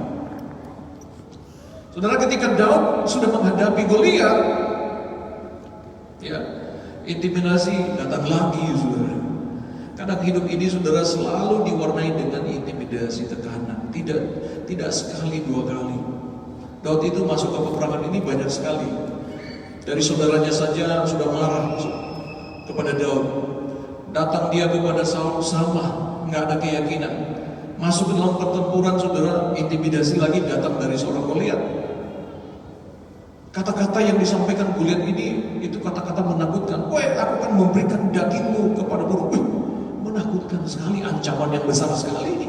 Saudara, ketika Daud sudah menghadapi Goliat, ya, intimidasi datang lagi, saudara. Kadang hidup ini, saudara, selalu diwarnai dengan intimidasi, tekanan. tidak sekali dua kali. Daud itu masuk ke peperangan ini banyak sekali. Dari saudaranya saja sudah marah kepada Daud. Datang dia kepada Saul sama, nggak ada keyakinan. Masuk ke dalam pertempuran, saudara, intimidasi lagi datang dari seorang Goliat. Kata-kata yang disampaikan Goliat ini itu kata-kata menakutkan. Weh, aku akan memberikan dagingmu kepada burung. Wih, menakutkan sekali, ancaman yang besar sekali ini.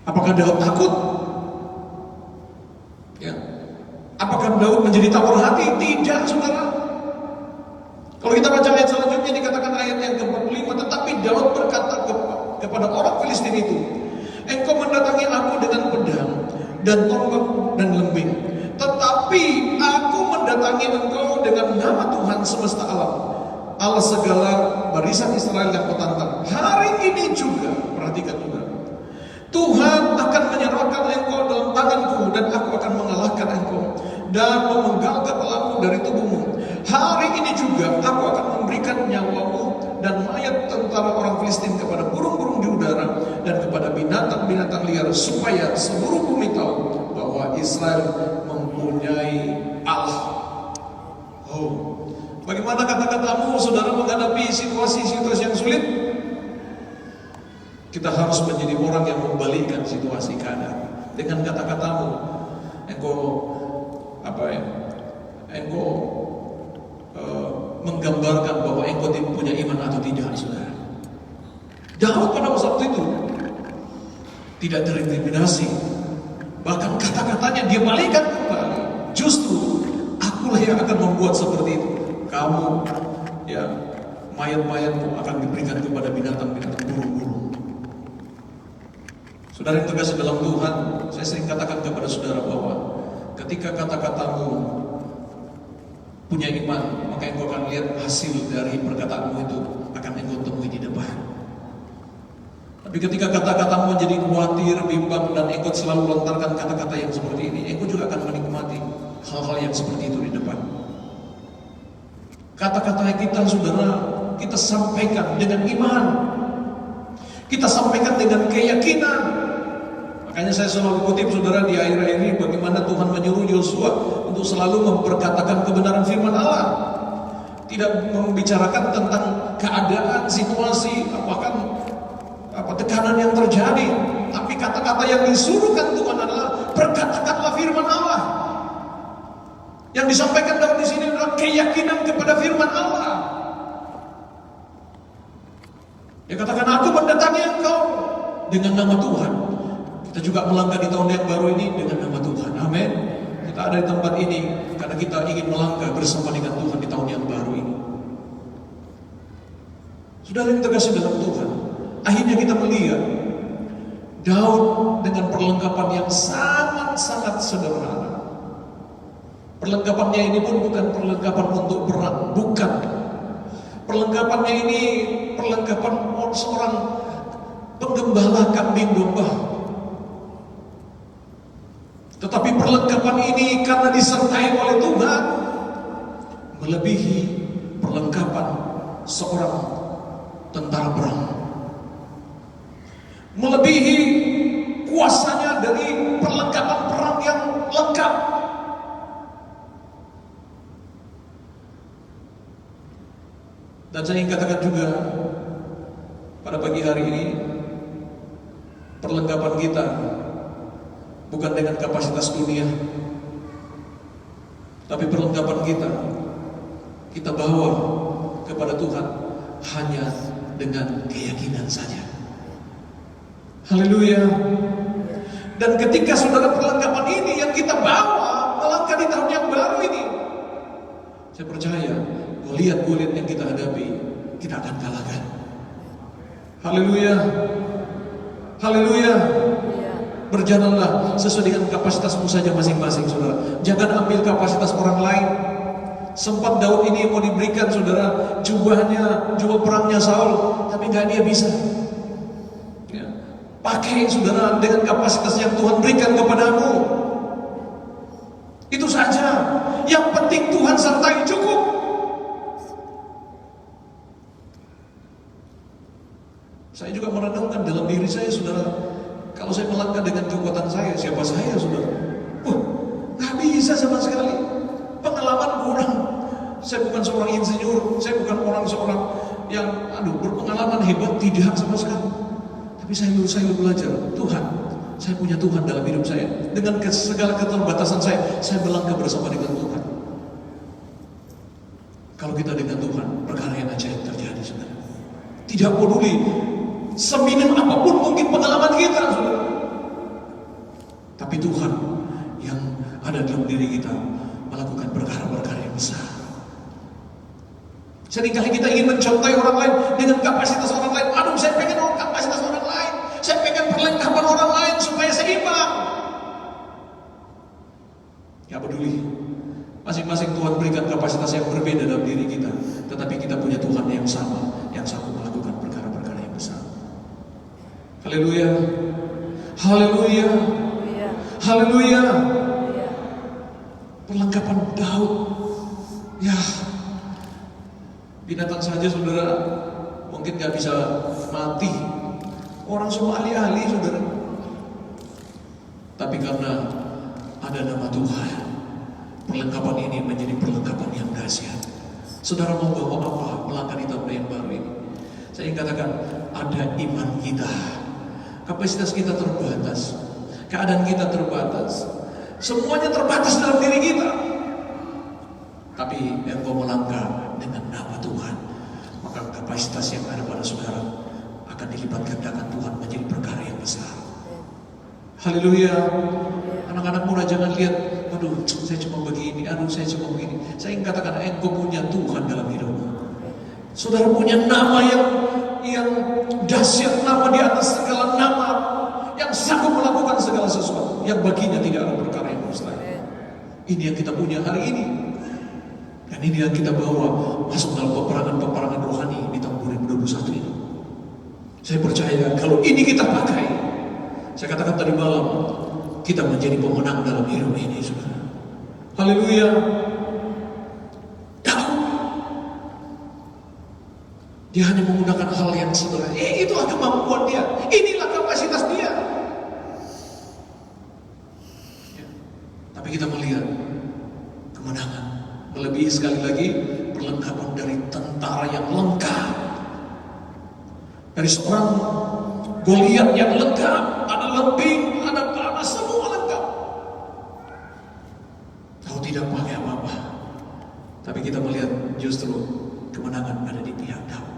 Apakah Daud takut? Ya. Apakah Daud menjadi tawar hati? Tidak, saudara. Kalau kita baca ayat selanjutnya dikatakan ayat yang ke-45, tetapi Daud berkata kepada orang Filistin itu, engkau mendatangi aku dengan pedang dan tombak dan lembing, tetapi aku mendatangi engkau dengan nama Tuhan semesta alam, Allah segala barisan Israel yang kau tantang. Hari ini juga, perhatikan juga, Tuhan akan menyerahkan engkau dalam tanganku, dan aku akan mengalahkan engkau dan memenggal kepalamu dari tubuhmu. Hari ini juga aku akan memberikan nyawamu dan mayat tentara orang Filistin kepada burung-burung di udara dan kepada binatang-binatang liar, supaya seluruh bumi tahu bahwa Israel mempunyai Allah. Oh, bagaimana kata-katamu, saudara, menghadapi situasi-situasi yang sulit? Kita harus menjadi orang yang membalikkan situasi keadaan dengan kata-katamu. Engkau menggambarkan bahwa engkau punya iman atau tidak, saudara. Daud pada waktu itu tidak terintimidasi, bahkan kata-katanya dia balikkan kembali. Justru akulah yang akan membuat seperti itu. Kamu, ya, mayat-mayatmu akan diberikan kepada binatang-binatang, burung-burung. Saudara yang tegas dalam Tuhan, saya sering katakan kepada saudara bahwa ketika kata-katamu punya iman, maka engkau akan lihat hasil dari perkataanmu itu akan engkau temui di depan. Tapi ketika kata-katamu menjadi khawatir, bimbang, dan engkau selalu lontarkan kata-kata yang seperti ini, engkau juga akan menikmati hal-hal yang seperti itu di depan. Kata-kata kita, saudara, kita sampaikan dengan iman, kita sampaikan dengan keyakinan. Makanya saya selalu kutip, saudara, di akhir-akhir ini bagaimana Tuhan menyuruh Yosua untuk selalu memperkatakan kebenaran firman Allah. Tidak membicarakan tentang keadaan, situasi, bahkan tekanan yang terjadi. Tapi kata-kata yang disuruhkan Tuhan adalah perkatakanlah firman Allah. Yang disampaikan Daud di sini adalah keyakinan kepada firman Allah. Dia katakan, aku mendatangi engkau dengan nama Tuhan. Kita juga melangkah di tahun yang baru ini dengan nama Tuhan. Amin. Kita ada di tempat ini karena kita ingin melangkah bersama dengan Tuhan di tahun yang baru ini. Saudara yang terkasih dalam Tuhan, akhirnya kita melihat Daud dengan perlengkapan yang sangat-sangat sederhana. Perlengkapannya ini pun bukan perlengkapan untuk perang, bukan. Perlengkapannya ini perlengkapan seorang penggembala kambing domba. Tetapi perlengkapan ini karena disertai oleh Tuhan melebihi perlengkapan seorang tentara perang, melebihi kuasanya dari perlengkapan perang yang lengkap. Dan saya ingin katakan juga pada pagi hari ini, perlengkapan kita bukan dengan kapasitas dunia, tapi perlengkapan kita bawa kepada Tuhan hanya dengan keyakinan saja. Haleluya. Dan ketika saudara perlengkapan ini yang kita bawa melangkah di tahun yang baru ini, saya percaya Goliat-Goliat yang kita hadapi kita akan kalahkan. Haleluya. Haleluya. Berjalanlah sesuai dengan kapasitasmu saja masing-masing, saudara. Jangan ambil kapasitas orang lain. Sempat Daud ini mau diberikan, saudara, jubah perangnya Saul, tapi nggak dia bisa. Ya. Pakai, saudara, dengan kapasitas yang Tuhan berikan kepadamu. Itu saja. Yang penting Tuhan sertai, cukup. Saya juga merenungkan dalam diri saya, saudara. Kalau saya melangkah dengan kekuatan saya, siapa saya, saudara? Nggak bisa sama sekali. Pengalaman kurang. Saya bukan seorang insinyur, saya bukan seorang yang berpengalaman hebat, tidak sama sekali. Tapi saya belajar, Tuhan, saya punya Tuhan dalam hidup saya. Dengan segala keterbatasan saya melangkah bersama dengan Tuhan. Kalau kita dengan Tuhan, perkara yang ajaib terjadi, saudara. Tidak peduli seminim apapun mungkin pengalaman kita, saudara. Tapi Tuhan yang ada dalam diri kita melakukan perkara-perkara yang besar. Seringkali kita ingin mencontohi orang lain dengan kapasitas orang lain. Aduh, saya pengen kapasitas orang lain. Saya pengen perlengkapan orang lain supaya seimbang. Ya peduli. Masing-masing Tuhan berikan kapasitas yang berbeda dalam diri kita. Tetapi kita punya Tuhan yang sama, yang sanggup melakukan perkara-perkara yang besar. Haleluya. Haleluya. Haleluya. Perlengkapan Daud. Ya, binatang saja, saudara, mungkin gak bisa mati. Orang semua ahli-ahli, saudara. Tapi karena ada nama Tuhan, perlengkapan ini menjadi perlengkapan yang dahsyat. Saudara mau bawa apa melangkah di tahun yang baru ini? Saya ingin katakan, ada iman kita. Kapasitas kita terbatas, keadaan kita terbatas, semuanya terbatas dalam diri kita. Tapi engkau melangkah dengan nama Tuhan, maka kapasitas yang ada pada saudara akan dilipat gandakan Tuhan menjadi perkara yang besar. Haleluya. Anak-anak muda jangan lihat, aduh saya cuma begini, aduh saya cuma begini. Saya ingin katakan, engkau punya Tuhan dalam hidupmu. Saudara punya nama yang dahsyat, nama di atas segala nama, yang sanggup melakukan segala sesuatu, yang baginya tidak ada perkara yang mustahil. Ini yang kita punya hari ini. Dan ini yang kita bawa masuk dalam peperangan rohani di tahun 2021 ini. Saya percaya kalau ini kita pakai, saya katakan tadi malam, kita menjadi pemenang dalam hidup ini, saudara. Haleluya. Daud, dia hanya menggunakan hal yang sederhana. Itulah kemampuan dia, inilah kapasitas dia. Ya. Tapi kita melihat kemenangan. Melebihi sekali lagi perlengkapan dari tentara yang lengkap. Dari seorang Goliat yang lengkap, ada lembing, ada panah, semua lengkap. Kau tidak pakai apa-apa. Tapi kita melihat justru kemenangan ada di pihak Daud.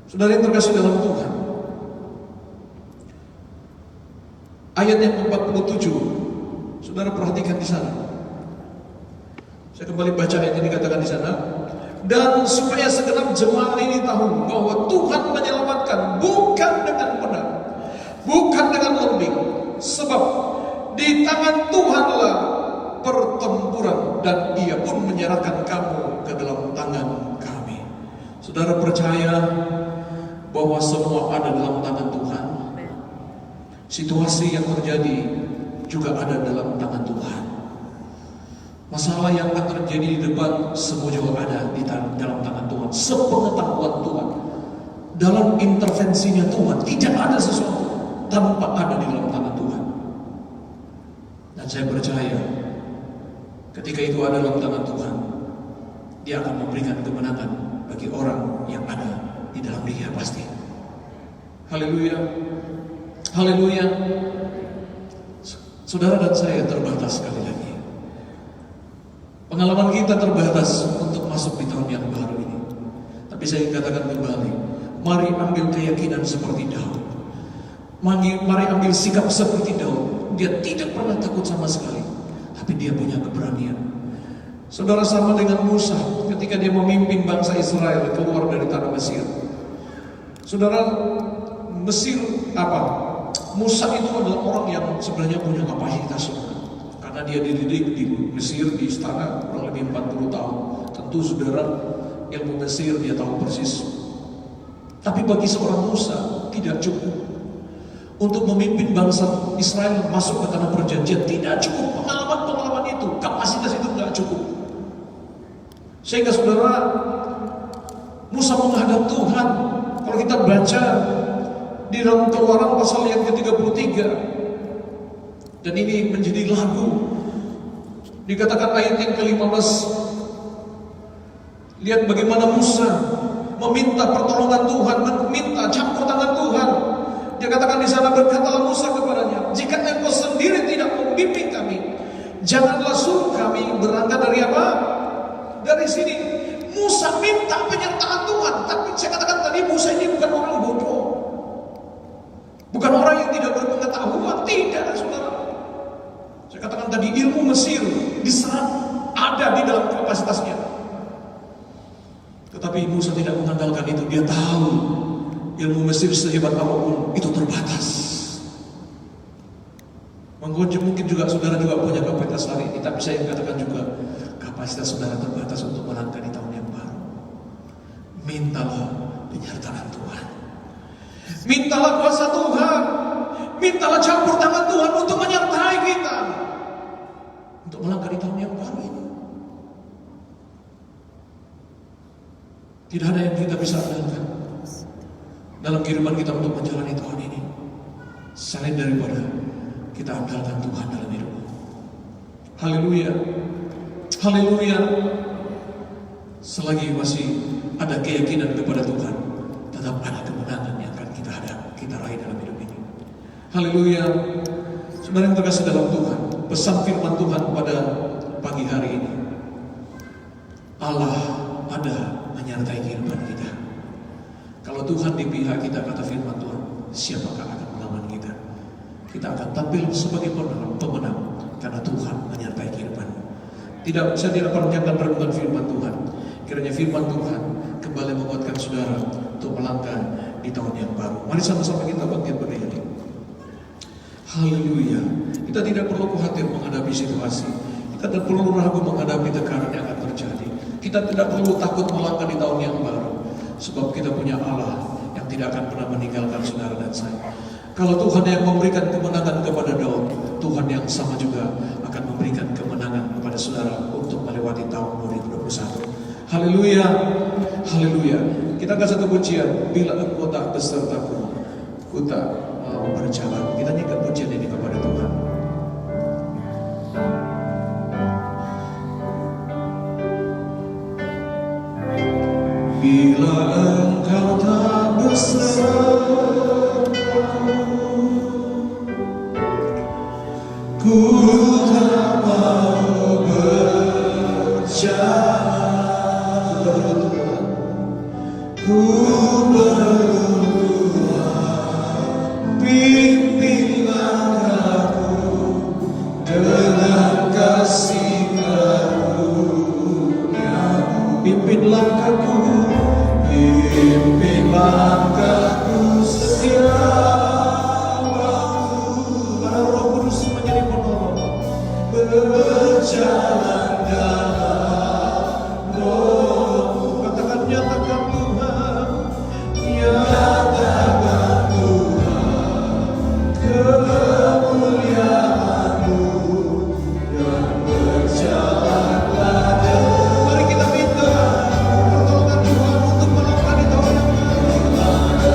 Saudara yang terkasih dalam Tuhan, ayat yang 47, saudara perhatikan di sana. Saya kembali baca ayat ini, dikatakan di sana, dan supaya segenap jemaat ini tahu bahwa Tuhan menyelamatkan bukan dengan pedang, bukan dengan lembing, sebab di tangan Tuhanlah pertempuran, dan Ia pun menyerahkan kamu ke dalam tangan kami. Saudara percaya bahwa semua ada dalam tangan Tuhan. Situasi yang terjadi juga ada dalam tangan Tuhan. Masalah yang akan terjadi di depan semua juga ada di dalam tangan Tuhan. Sepengetahuan Tuhan, dalam intervensinya Tuhan, tidak ada sesuatu tanpa ada di dalam tangan Tuhan. Dan saya percaya ketika itu ada dalam tangan Tuhan, Dia akan memberikan kemenangan bagi orang yang ada di dalam Dia pasti. Haleluya. Haleluya. Saudara dan saya terbatas sekali lagi. Pengalaman kita terbatas untuk masuk di tahun yang baru ini. Tapi saya katakan kembali, mari ambil keyakinan seperti Daud. Mari ambil sikap seperti Daud. Dia tidak pernah takut sama sekali, tapi dia punya keberanian. Saudara, sama dengan Musa ketika dia memimpin bangsa Israel keluar dari tanah Mesir. Saudara, Musa itu adalah orang yang sebenarnya punya kapasitas. Karena dia dididik di Mesir, di istana kurang lebih 40 tahun. Tentu saudara, ilmu Mesir dia tahu persis. Tapi bagi seorang Musa tidak cukup untuk memimpin bangsa Israel masuk ke tanah perjanjian. Tidak cukup pengalaman itu, kapasitas itu tidak cukup. Sehingga saudara, Musa menghadap Tuhan. Kalau kita baca di dalam Keluaran pasal yang ke-33. Dan ini menjadi lagu. Dikatakan ayat yang ke-15. Lihat bagaimana Musa meminta pertolongan Tuhan, meminta campur tangan Tuhan. Dia katakan di sana, berkatalah Musa kepadanya, jika engkau sendiri tidak membimbing kami, janganlah suruh kami berangkat dari apa? Dari sini. Musa minta penyertaan Tuhan. Tapi saya katakan tadi, Musa ini bukan orang bodoh, bukan orang yang tidak berpengetahuan. Tidak, saudara. Saya katakan tadi, ilmu Mesir diserap ada di dalam kapasitasnya. Tetapi Musa tidak mengandalkan itu. Dia tahu ilmu Mesir sehebat apapun itu terbatas. Mungkin juga saudara juga punya kapasitas hari ini, tapi saya katakan juga kapasitas saudara terbatas untuk melangkah di tahun yang baru. Mintalah penyertaan Tuhan, mintalah kuasa Tuhan, mintalah campur tangan Tuhan untuk menyertai kita untuk melangkah di tahun yang baru ini. Tidak ada yang kita bisa andalkan dalam kehidupan kita untuk menjalani tahun ini selain daripada kita andalkan Tuhan dalam hidup. Haleluya, haleluya. Selagi masih ada keyakinan kepada Tuhan, tetap ada kemenangan yang akan kita raih dalam hidup ini. Haleluya. Saudara yang terkasih dalam Tuhan, pesan firman Tuhan pada pagi hari ini, Allah ada menyertai kehidupan kita. Kalau Tuhan di pihak kita, kata firman Tuhan, siapakah akan melawan kita? Kita akan tampil sebagai pemenang karena Tuhan menyertai kehidupan. Saya tidak panjangkan renungan firman Tuhan. Kiranya firman Tuhan kembali menguatkan saudara untuk melangkah di tahun yang baru. Mari sama-sama kita bangkit berdiri. Haleluya. Kita tidak perlu khawatir menghadapi situasi. Kita tidak perlu ragu menghadapi tekanan yang akan terjadi. Kita tidak perlu takut melangkah di tahun yang baru. Sebab kita punya Allah yang tidak akan pernah meninggalkan saudara dan saya. Kalau Tuhan yang memberikan kemenangan kepada Daud, Tuhan yang sama juga akan memberikan kemenangan kepada saudara untuk melewati tahun 2021. Haleluya, haleluya. Kita akan satu pujian, bila engkau tak besertaku, ku tak mau berjalan. Kita nyanyikan pujian ini kepada Tuhan. Bila engkau tak besertaku, ku tak mau berjalan. Ku perlu Tuhan, pimpin langkahku dengan kasih karunia-Mu. Pimpin langkahku, pimpin langkahku setiap waktu. Para Roh Kudus menjadi penolong, berjalan dalam roh. Katakan, nyatakan Tuhan, nyatakan Tuhan kemuliaan-Mu dan berjalanlah. Mari kita minta pertolongan Tuhan untuk melangkah di tahun yang baru.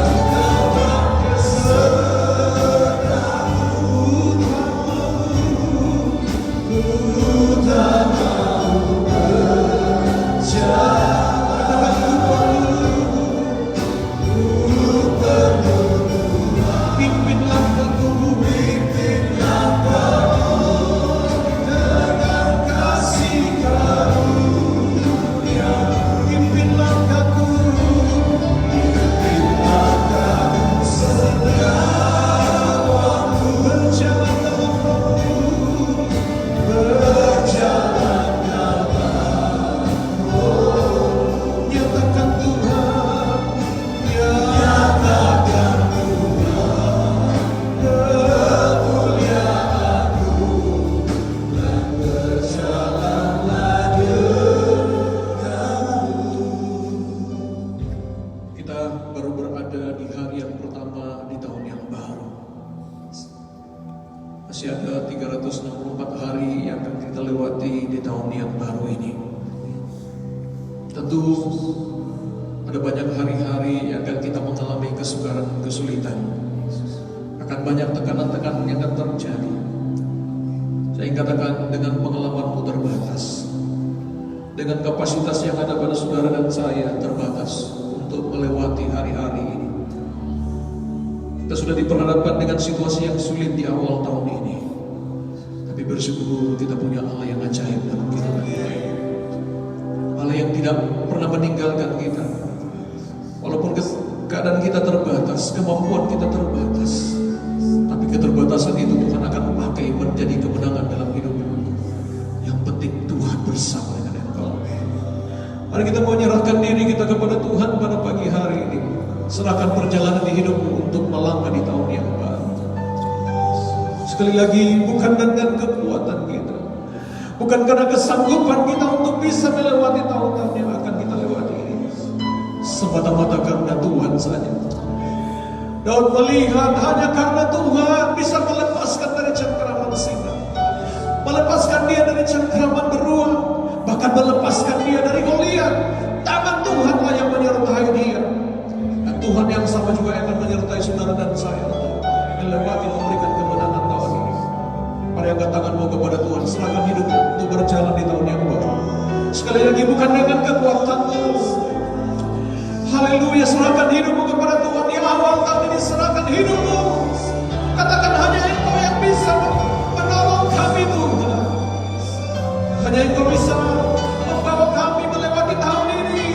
Pimpin langkahku dengan kasih karunia. Pimpin langkahku setiap waktu. Berjalan dalam roh, berjalan dalam roh. Nyatakan Tuhan, nyatakan kemuliaan-Mu dan berjalanlah denganmu. Kita baru berada di hari yang pertama di tahun yang baru. Masih ada 364 hari yang akan kita lewati di tahun yang baru ini. Tentu ada banyak hari-hari yang akan kita mengalami kesukaran, kesulitan. akan banyak tekanan-tekanan yang akan terjadi. Saya katakan dengan pengalamanmu terbatas, dengan kapasitas yang ada pada saudara dan saya terbatas untuk melewati hari-hari ini. Kita sudah diperhadapkan dengan situasi yang sulit di awal tahun ini, tapi bersyukur kita punya Allah yang ajaib dalam kehidupan kita. Allah yang tidak pernah meninggalkan kita. Walaupun keadaan kita terbatas, kemampuan kita terbatas, tapi keterbatasan itu Tuhan akan pakai menjadi kemenangan dalam hidupmu. Yang penting Tuhan bersama dengan engkau. Mari kita menyerahkan diri kita kepada Tuhan pada pagi hari ini. Serahkan perjalanan di hidupmu untuk melangkah di tahun yang baru. Sekali lagi, bukan dengan kekuatan kita, bukan karena kesanggupan kita untuk bisa melewati tahun-tahun yang akan kita lewati ini, semata-mata karena Tuhan saja. Daud melihat hanya karena Tuhan bisa melepaskan dari cengkeraman singa, melepaskan dia dari cengkeraman beruang, bahkan melepaskan dia dari Goliat. Tangan Tuhanlah yang menyertai dia. Dan Tuhan yang sama juga akan menyertai saudara dan saya untuk melewati memberikan kemenangan tahun ini. Mari angkat tanganmu kepada Tuhan, serahkan hidupmu untuk berjalan di tahun yang baru. Sekali lagi, bukan dengan kekuatanmu. Haleluya, serahkan hidupmu kepada Tuhan. Di awal tahun ini serahkan hidupmu. Katakan, hanya Engkau yang bisa menolong kami Tuhan. Hanya Engkau bisa membawa kami melewati tahun ini.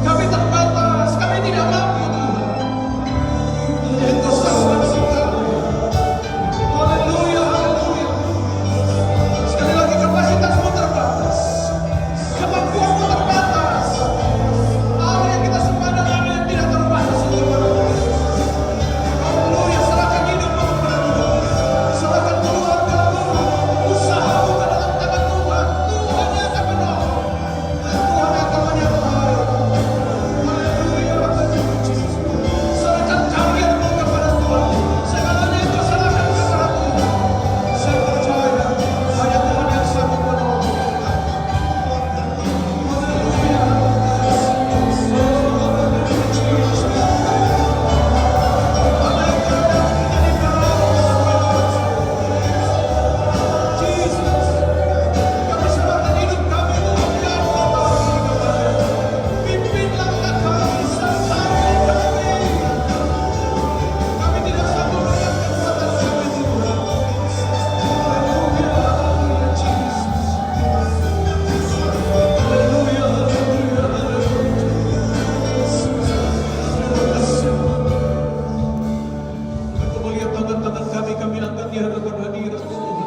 Kami terbatas, kami tidak mampu Tuhan. Hanya Engkau sanggup kita. Haleluya, haleluya. Sekali lagi, kapasitasmu terbatas, kemampuanmu terbatas. Allah yang kita sembah dan Allah yang tidak terbatas untuk menolong. Haleluya, serahkan hidupmu kepada Tuhan. Serahkan keluargamu, usahamu ke dalam tangan Tuhan. Tuhan yang akan menolong dan Tuhan yang akan menyertai. Haleluya, haleluya. Serahkan karirmu kepada Tuhan. Segalanya itu serahkan kepada Tuhan. Saya percaya hanya Tuhan yang sanggup menolong. Kami serahkan hidup kami Tuhan, biar Kau pimpin langkah kami, sertai kami. Kami tidak sanggup dengan kekuatan kami Tuhan. Haleluya, haleluya, Jesus. Haleluya, haleluya, haleluya. Terima kasih. Aku melihat tangan-tangan kami angkat di hadapan hadirat Tuhan.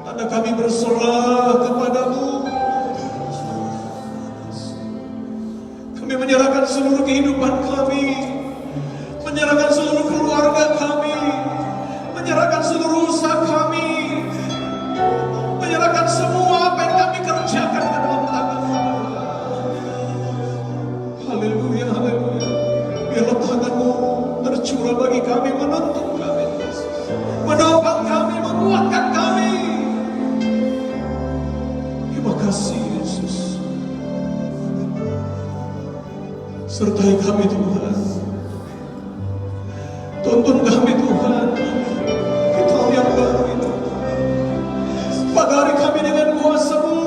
Tanda kami berserah kepadamu. Kami menyerahkan seluruh kehidupan kami, menyerahkan seluruh keluarga kami, menyerahkan seluruh usaha kami, menyerahkan semua apa yang kami kerjakan ke dalam tangan-Mu. Haleluya, haleluya. Biarlah tangan-Mu tercurah bagi kami, menuntun kami, menopang kami, menguatkan kami. Terima kasih Yesus. Sertai kami Tuhan. Tuntun kami Tuhan di tahun yang baru ini. Pagari kami dengan kuasa-Mu,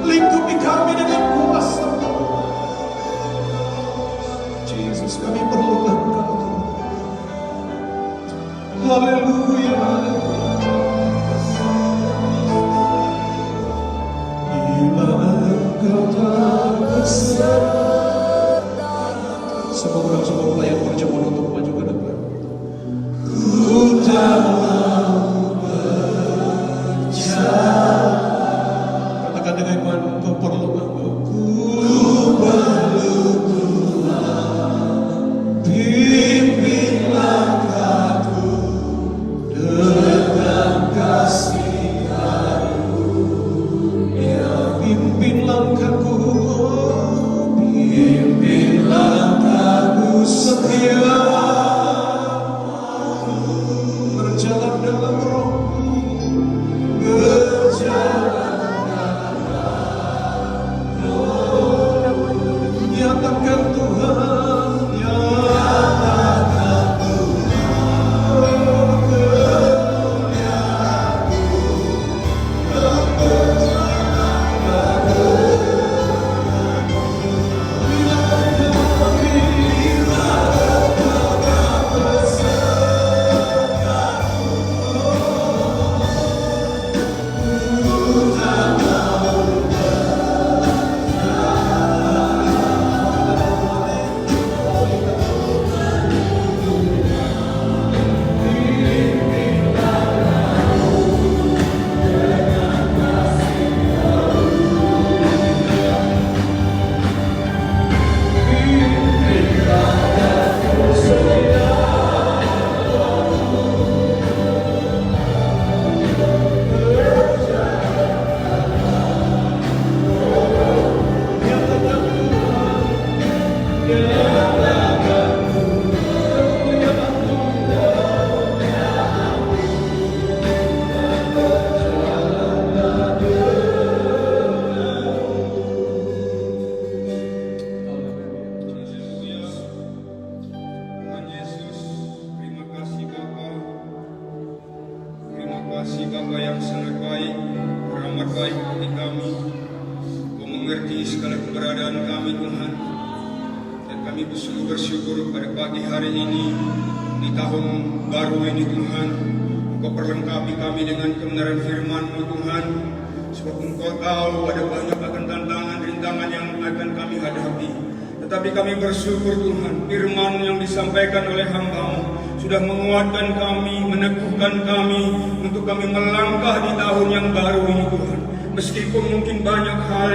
lingkupi kami dengan kuasa-Mu. Yesus, kami perlu Engkau Tuhan. Haleluya, haleluya. Bila Engkau tak bersama, semua pelayan perjamuan untuk maju ke depan. Ku tak mau berjalan. Katakan dengan iman, Kau perlu Engkau. Ku perlu Tuhan, pimpin langkahku dengan kasih karunia. Pimpin langkahku, pimpin langkahku setia. kasih Bapa yang sangat baik, rahmat baik bagi kami. Kau mengerti segala keberadaan kami Tuhan. Dan kami sungguh bersyukur pada pagi hari ini, di tahun baru ini Tuhan. Engkau perlengkapi kami dengan kebenaran firman-Mu Tuhan. Sebab Engkau tahu ada banyak akan tantangan, rintangan yang akan kami hadapi. Tetapi kami bersyukur Tuhan, firman yang disampaikan oleh hamba-Mu sudah menguatkan kami, meneguhkan kami untuk kami melangkah di tahun yang baru ini Tuhan. Meskipun mungkin banyak hal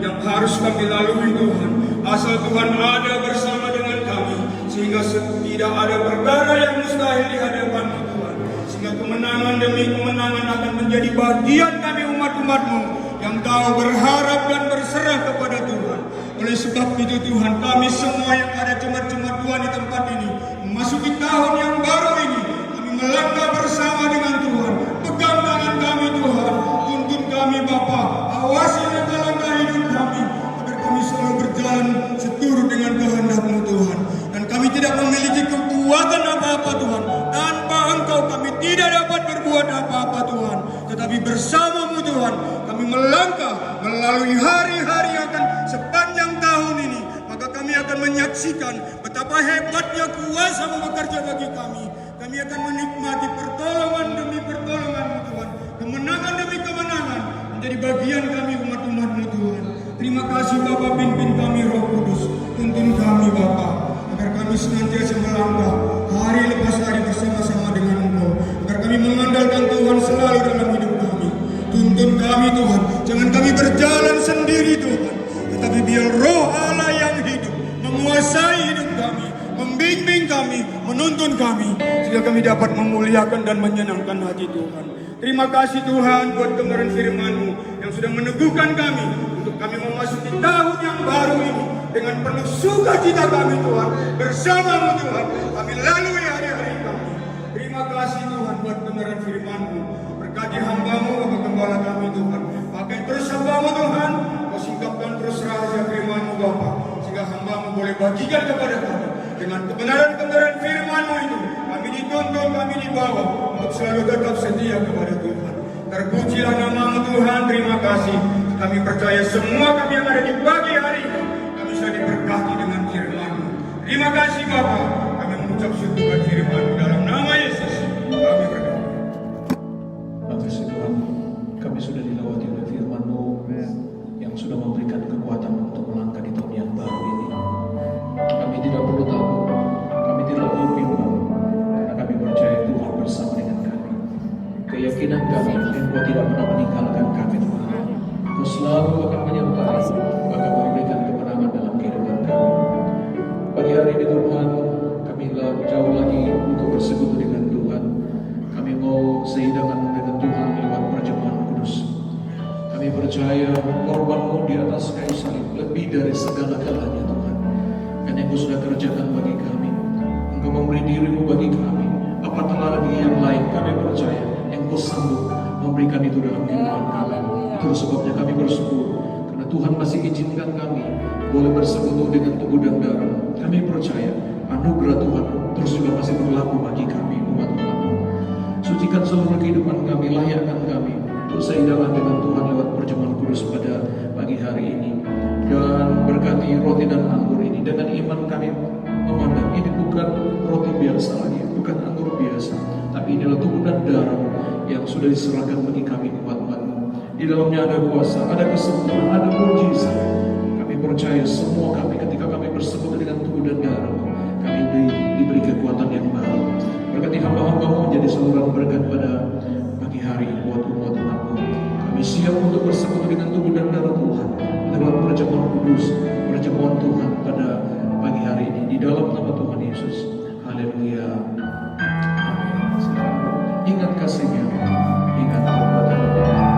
yang harus kami lalui Tuhan, asal Tuhan ada bersama dengan kami, sehingga tidak ada perkara yang mustahil di hadapan-Mu Tuhan. Sehingga kemenangan demi kemenangan akan menjadi bagian kami umat-umat-Mu yang tahu berharap dan berserah kepada Tuhan. Oleh sebab itu Tuhan, kami semua yang ada jemaat-jemaat Tuhan di tempat ini, memasuki tahun yang baru ini, kami melangkah bersama dengan Tuhan. Pegang tangan kami Tuhan, tuntun kami Bapa, awasi langkah-langkah hidup kami, agar kami selalu berjalan seturut dengan kehendak-Mu Tuhan. Dan kami tidak memiliki kekuatan apa-apa Tuhan, tanpa Engkau kami tidak dapat berbuat apa-apa Tuhan. Tetapi bersama-Mu Tuhan, kami melangkah melalui hari-hari yang akan sepanjang tahun ini. Maka kami akan menyaksikan betapa hebatnya kuasa-Mu bekerja bagi kami. Kami akan menikmati pertolongan demi pertolongan-Mu Tuhan, kemenangan demi kemenangan menjadi bagian kami umat-umat-Mu Tuhan. Terima kasih Bapa, pimpin kami Roh Kudus, tuntun kami Bapa, agar kami senantiasa melangkah hari lepas hari bersama-sama dengan Engkau, agar kami mengandalkan Tuhan selalu dalam hidup kami. Tuntun kami Tuhan, jangan kami berjalan sendiri Tuhan, tetapi biar Roh Allah yang hidup menguasai hidup kami, membimbing kami, menuntun kami, sehingga kami dapat memuliakan dan menyenangkan hati Tuhan. Terima kasih Tuhan buat kebenaran firman-Mu yang sudah meneguhkan kami untuk kami memasuki tahun yang baru ini dengan penuh sukacita kami Tuhan. Bersama-Mu Tuhan, kami lalui hari-hari kami. Terima kasih Tuhan buat kebenaran firman-Mu. Berkati hamba-Mu, Bapak Gembala kami Tuhan. Pakai terus hamba-Mu Tuhan, Kau singkapkan terus rahasia firman-Mu Bapak, sehingga hamba-Mu boleh bagikan kepada kami. Dengan kebenaran-kebenaran firman-Mu itu, kami dituntun, kami dibawa untuk selalu tetap setia kepada Tuhan. Terpujilah nama-Mu Tuhan, terima kasih. Kami percaya semua kami yang ada di pagi hari ini, kami sudah diberkati dengan firman-Mu. Terima kasih Bapak, kami mengucap syukur firman-Mu dalam nama Yesus. Kami berdoa. Terima kasih Tuhan, kami sudah dilawati oleh firman-Mu yang sudah memberikan kekuatan untuk melangkah di tahun yang baru ini. Kami tidak perlu takut, kami tidak perlu bimbang, karena kami percaya Tuhan bersama dengan kami. Keyakinan kami, Engkau tidak pernah meninggalkan kami Tuhan. Engkau selalu akan menyertai, bahkan memberikan kemenangan dalam kehidupan kami. Pagi hari ini Tuhan, kami jauh lagi untuk bersekutu dengan Tuhan. Kami mau sehidangan dengan Tuhan lewat perjamuan kudus. Kami percaya korban-Mu di atas kayu salib lebih dari segala-galanya Tuhan. Karena Engkau sudah kerjakan bagi kami, Engkau memberi diri-Mu bagi kami. Apatah lagi yang lain, kami percaya Engkau sanggup memberikan itu dalam kehidupan kami. Itu sebabnya kami bersyukur, karena Tuhan masih izinkan kami boleh bersekutu dengan tubuh dan darah. Kami percaya anugerah Tuhan terus juga masih berlaku bagi kami umat-Mu. Sucikan seluruh kehidupan kami, layakkan kami untuk sehidangan dengan Tuhan lewat perjamuan kudus pada pagi hari ini. Dan berkati roti dan anggur ini. Dengan iman kami memandang ini bukan roti biasa lagi, bukan anggur biasa, tapi inilah tubuh dan darah yang sudah diserahkan bagi kami umat-Mu. Di dalamnya ada kuasa, ada kesembuhan, ada mujizat. Kami percaya semua kami ketika kami bersekutu dengan tubuh dan darah, kami diberi kekuatan yang baru. Berkati hamba-hamba-Mu menjadi saluran berkat pada pagi hari buat umat-Mu. Kami siap untuk bersekutu dengan tubuh dan darah Tuhan lewat perjamuan kudus, perjamuan Tuhan pada pagi hari ini di dalam nama Tuhan Yesus. Haleluya. Amin. Ingat kasih-Nya, ingat kekuatan-Nya.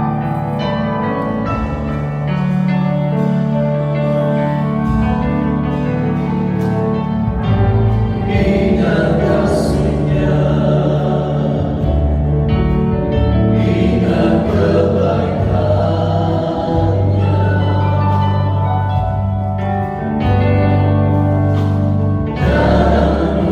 Dalam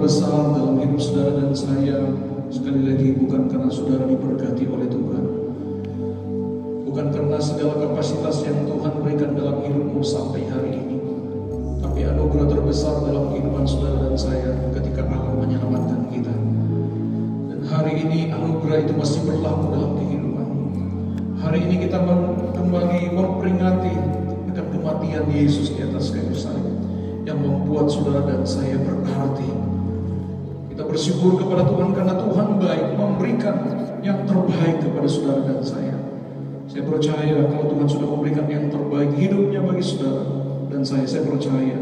terbesar dalam hidup saudara dan saya sekali lagi bukan karena saudara diberkati oleh Tuhan, bukan karena segala kapasitas yang Tuhan berikan dalam hidupmu sampai hari ini, tapi anugerah terbesar dalam kehidupan saudara dan saya ketika Allah menyelamatkan kita. Dan hari ini anugerah itu masih berlaku dalam kehidupan. Hari ini kita kembali memperingati akan kematian Yesus di atas kayu salib yang membuat saudara dan saya berarti. Kita bersyukur kepada Tuhan karena Tuhan baik memberikan yang terbaik kepada saudara dan saya. Saya percaya kalau Tuhan sudah memberikan yang terbaik hidupnya bagi saudara dan saya percaya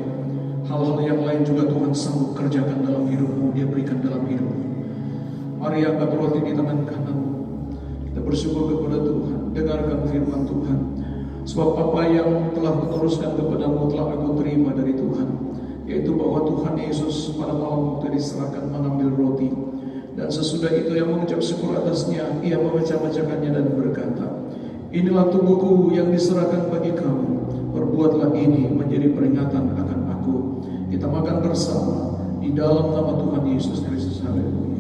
hal-hal yang lain juga Tuhan sanggup kerjakan dalam hidupmu, Dia berikan dalam hidupmu. Mari angkat roti di tangan kananmu. Kita bersyukur kepada Tuhan. Dengarkan firman Tuhan. Sebab apa yang telah kuteruskan kepadamu telah aku terima dari Tuhan, yaitu bahwa Tuhan Yesus pada malam waktu diserahkan mengambil roti, dan sesudah itu yang mengucap syukur atasnya, ia memecah-mecahkannya dan berkata, inilah tubuhku yang diserahkan bagi kamu, perbuatlah ini menjadi peringatan akan aku. Kita makan bersama di dalam nama Tuhan Yesus Kristus. Haleluya.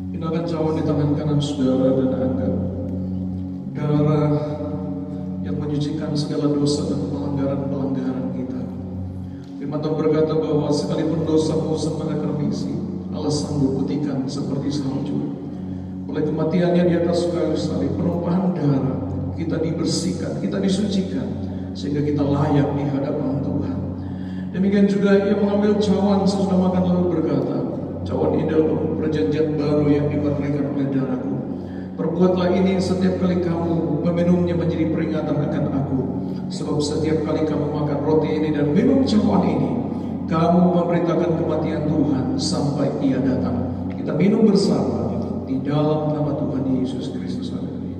Pindahkan cawan di tangan kanan saudara dan angkat. Darah yang menyucikan segala dosa dan pelanggaran-pelanggaran kita. Firman Tuhan berkata bahwa sekalipun dosamu sebanyak remisi, Allah sanggup putihkan seperti salju. Oleh kematiannya di atas kayu salib, penumpahan darah, kita dibersihkan, kita disucikan, sehingga kita layak di hadapan Tuhan. Demikian juga ia mengambil cawan sesudah makan lalu berkata, cawan ini adalah perjanjian baru yang dimerdekakan oleh darahku. Perbuatlah ini setiap kali kamu meminumnya menjadi peringatan akan aku. Sebab setiap kali kamu makan roti ini dan minum cawan ini, kamu memberitakan kematian Tuhan sampai Ia datang. Kita minum bersama di dalam nama Tuhan Yesus Kristus. Haleluya.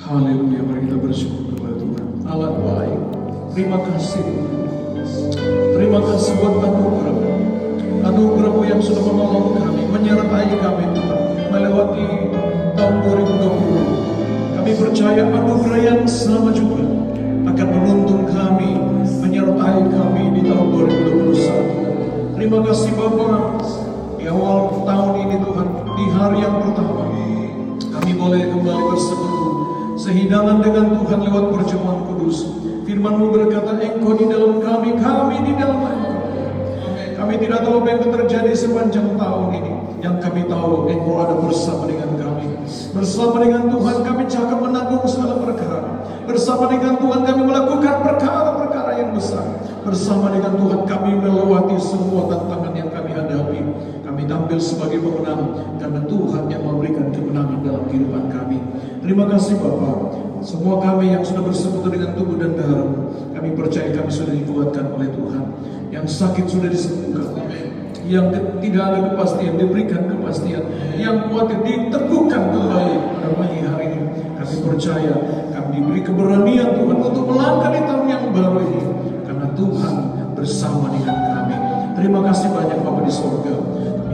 Haleluya. Mari kita bersyukur kepada Tuhan. Allah baik. Terima kasih. Terima kasih buat anugerah-Mu yang sudah menolong kami, menyertai kami Tuhan, melewati tahun 2020. Kami percaya anugerah yang sama juga akan menuntun kami, menyertai kami di tahun 2021. Terima kasih Bapa, di awal tahun ini Tuhan, di hari yang pertama, kami boleh kembali bersekutu, sehidangan dengan Tuhan lewat perjamuan kudus. Firman-Mu berkata, Engkau di dalam kami di dalam Engkau. Kami tidak tahu apa yang terjadi sepanjang tahun ini. Yang kami tahu, Engkau ada bersama dengan kami. Bersama dengan Tuhan kami cakap menanggung segala perkara. Bersama dengan Tuhan kami melakukan perkara-perkara yang besar. Bersama dengan Tuhan kami melewati semua tantangan yang kami hadapi. Kami tampil sebagai pemenang karena Tuhan yang memberikan kemenangan dalam kehidupan kami. Terima kasih Bapa. Semua kami yang sudah bersekutu dengan tubuh dan darah, kami percaya kami sudah dikuatkan oleh Tuhan. Yang sakit sudah disembuhkan, yang tidak ada kepastian diberikan kepastian, yang khawatir diteguhkan kembali pada pagi hari ini. Kami percaya kami diberi keberanian Tuhan untuk melangkah di tahun yang baru ini, karena Tuhan bersama dengan kami. Terima kasih banyak Bapa di surga.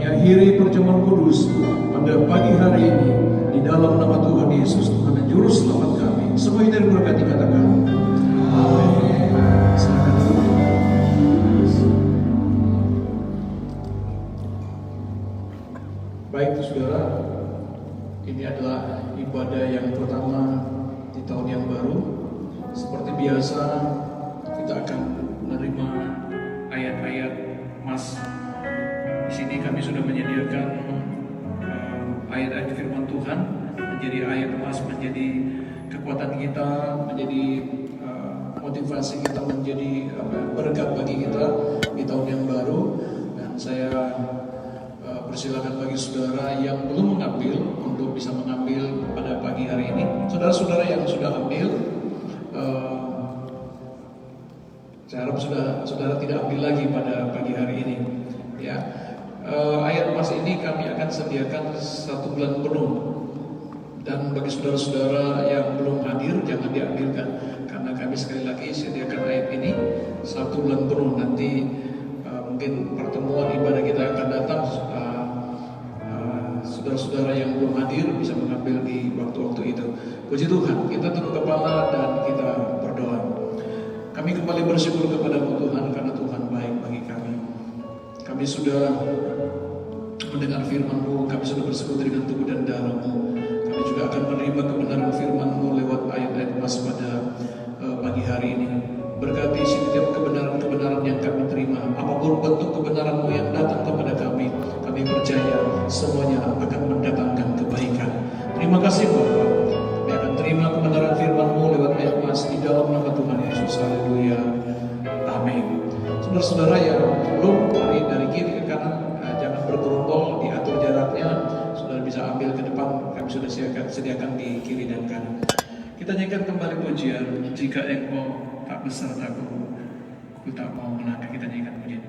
Kami akhiri perjamuan kudus pada pagi hari ini di dalam nama Tuhan Yesus, Tuhan dan Juru Selamat kami. Semua ini diberkati, katakan amin. Silakan. Baik saudara, ini adalah ibadah yang pertama di tahun yang baru. Seperti biasa, kita akan menerima ayat-ayat Mas. Di sini kami sudah menyediakan ayat-ayat firman Tuhan, menjadi ayat Mas, menjadi kekuatan kita, menjadi motivasi kita, menjadi berkat bagi kita di tahun yang baru. Dan saya persilakan bagi saudara yang belum mengambil untuk bisa mengambil pada pagi hari ini. Saudara-saudara yang sudah ambil, saya harap saudara tidak ambil lagi pada pagi hari ini. Ya, ayat emas ini kami akan sediakan 1 bulan penuh. Dan bagi saudara-saudara yang belum hadir, jangan diambilkan, karena kami sekali lagi sediakan ayat ini 1 bulan penuh. Nanti mungkin pertemuan ibadah kita yang akan datang, saudara-saudara yang belum hadir bisa mengambil di waktu-waktu itu. Puji Tuhan, kita tunduk kepala dan kita berdoa. Kami kembali bersyukur kepada-Mu Tuhan, karena Tuhan baik bagi kami. Kami sudah mendengar firman-Mu, kami sudah bersekutu dengan tubuh dan darah-Mu. Kami juga akan menerima kebenaran firman-Mu lewat ayat-ayat emas pada pagi hari ini. Berkati setiap kebenaran-kebenaran yang kami terima, apapun bentuk kebenaran-Mu yang datang kepada kami percaya semuanya akan mendatangkan kebaikan. Terima kasih Bapa. Kami akan terima kebenaran firman-Mu lewat ayat emas di dalam nama Tuhan Yesus. Haleluya. Amin. Saudara-saudara yang belum mari dari kiri ke kanan, jangan bergerombol, diatur jaraknya. Saudara bisa ambil ke depan, kami sudah sediakan di kiri dan kanan. Kita nyanyikan kembali pujian, jika engkau tak besertaku, ku tak mau melangkah. Kita nyanyikan pujian.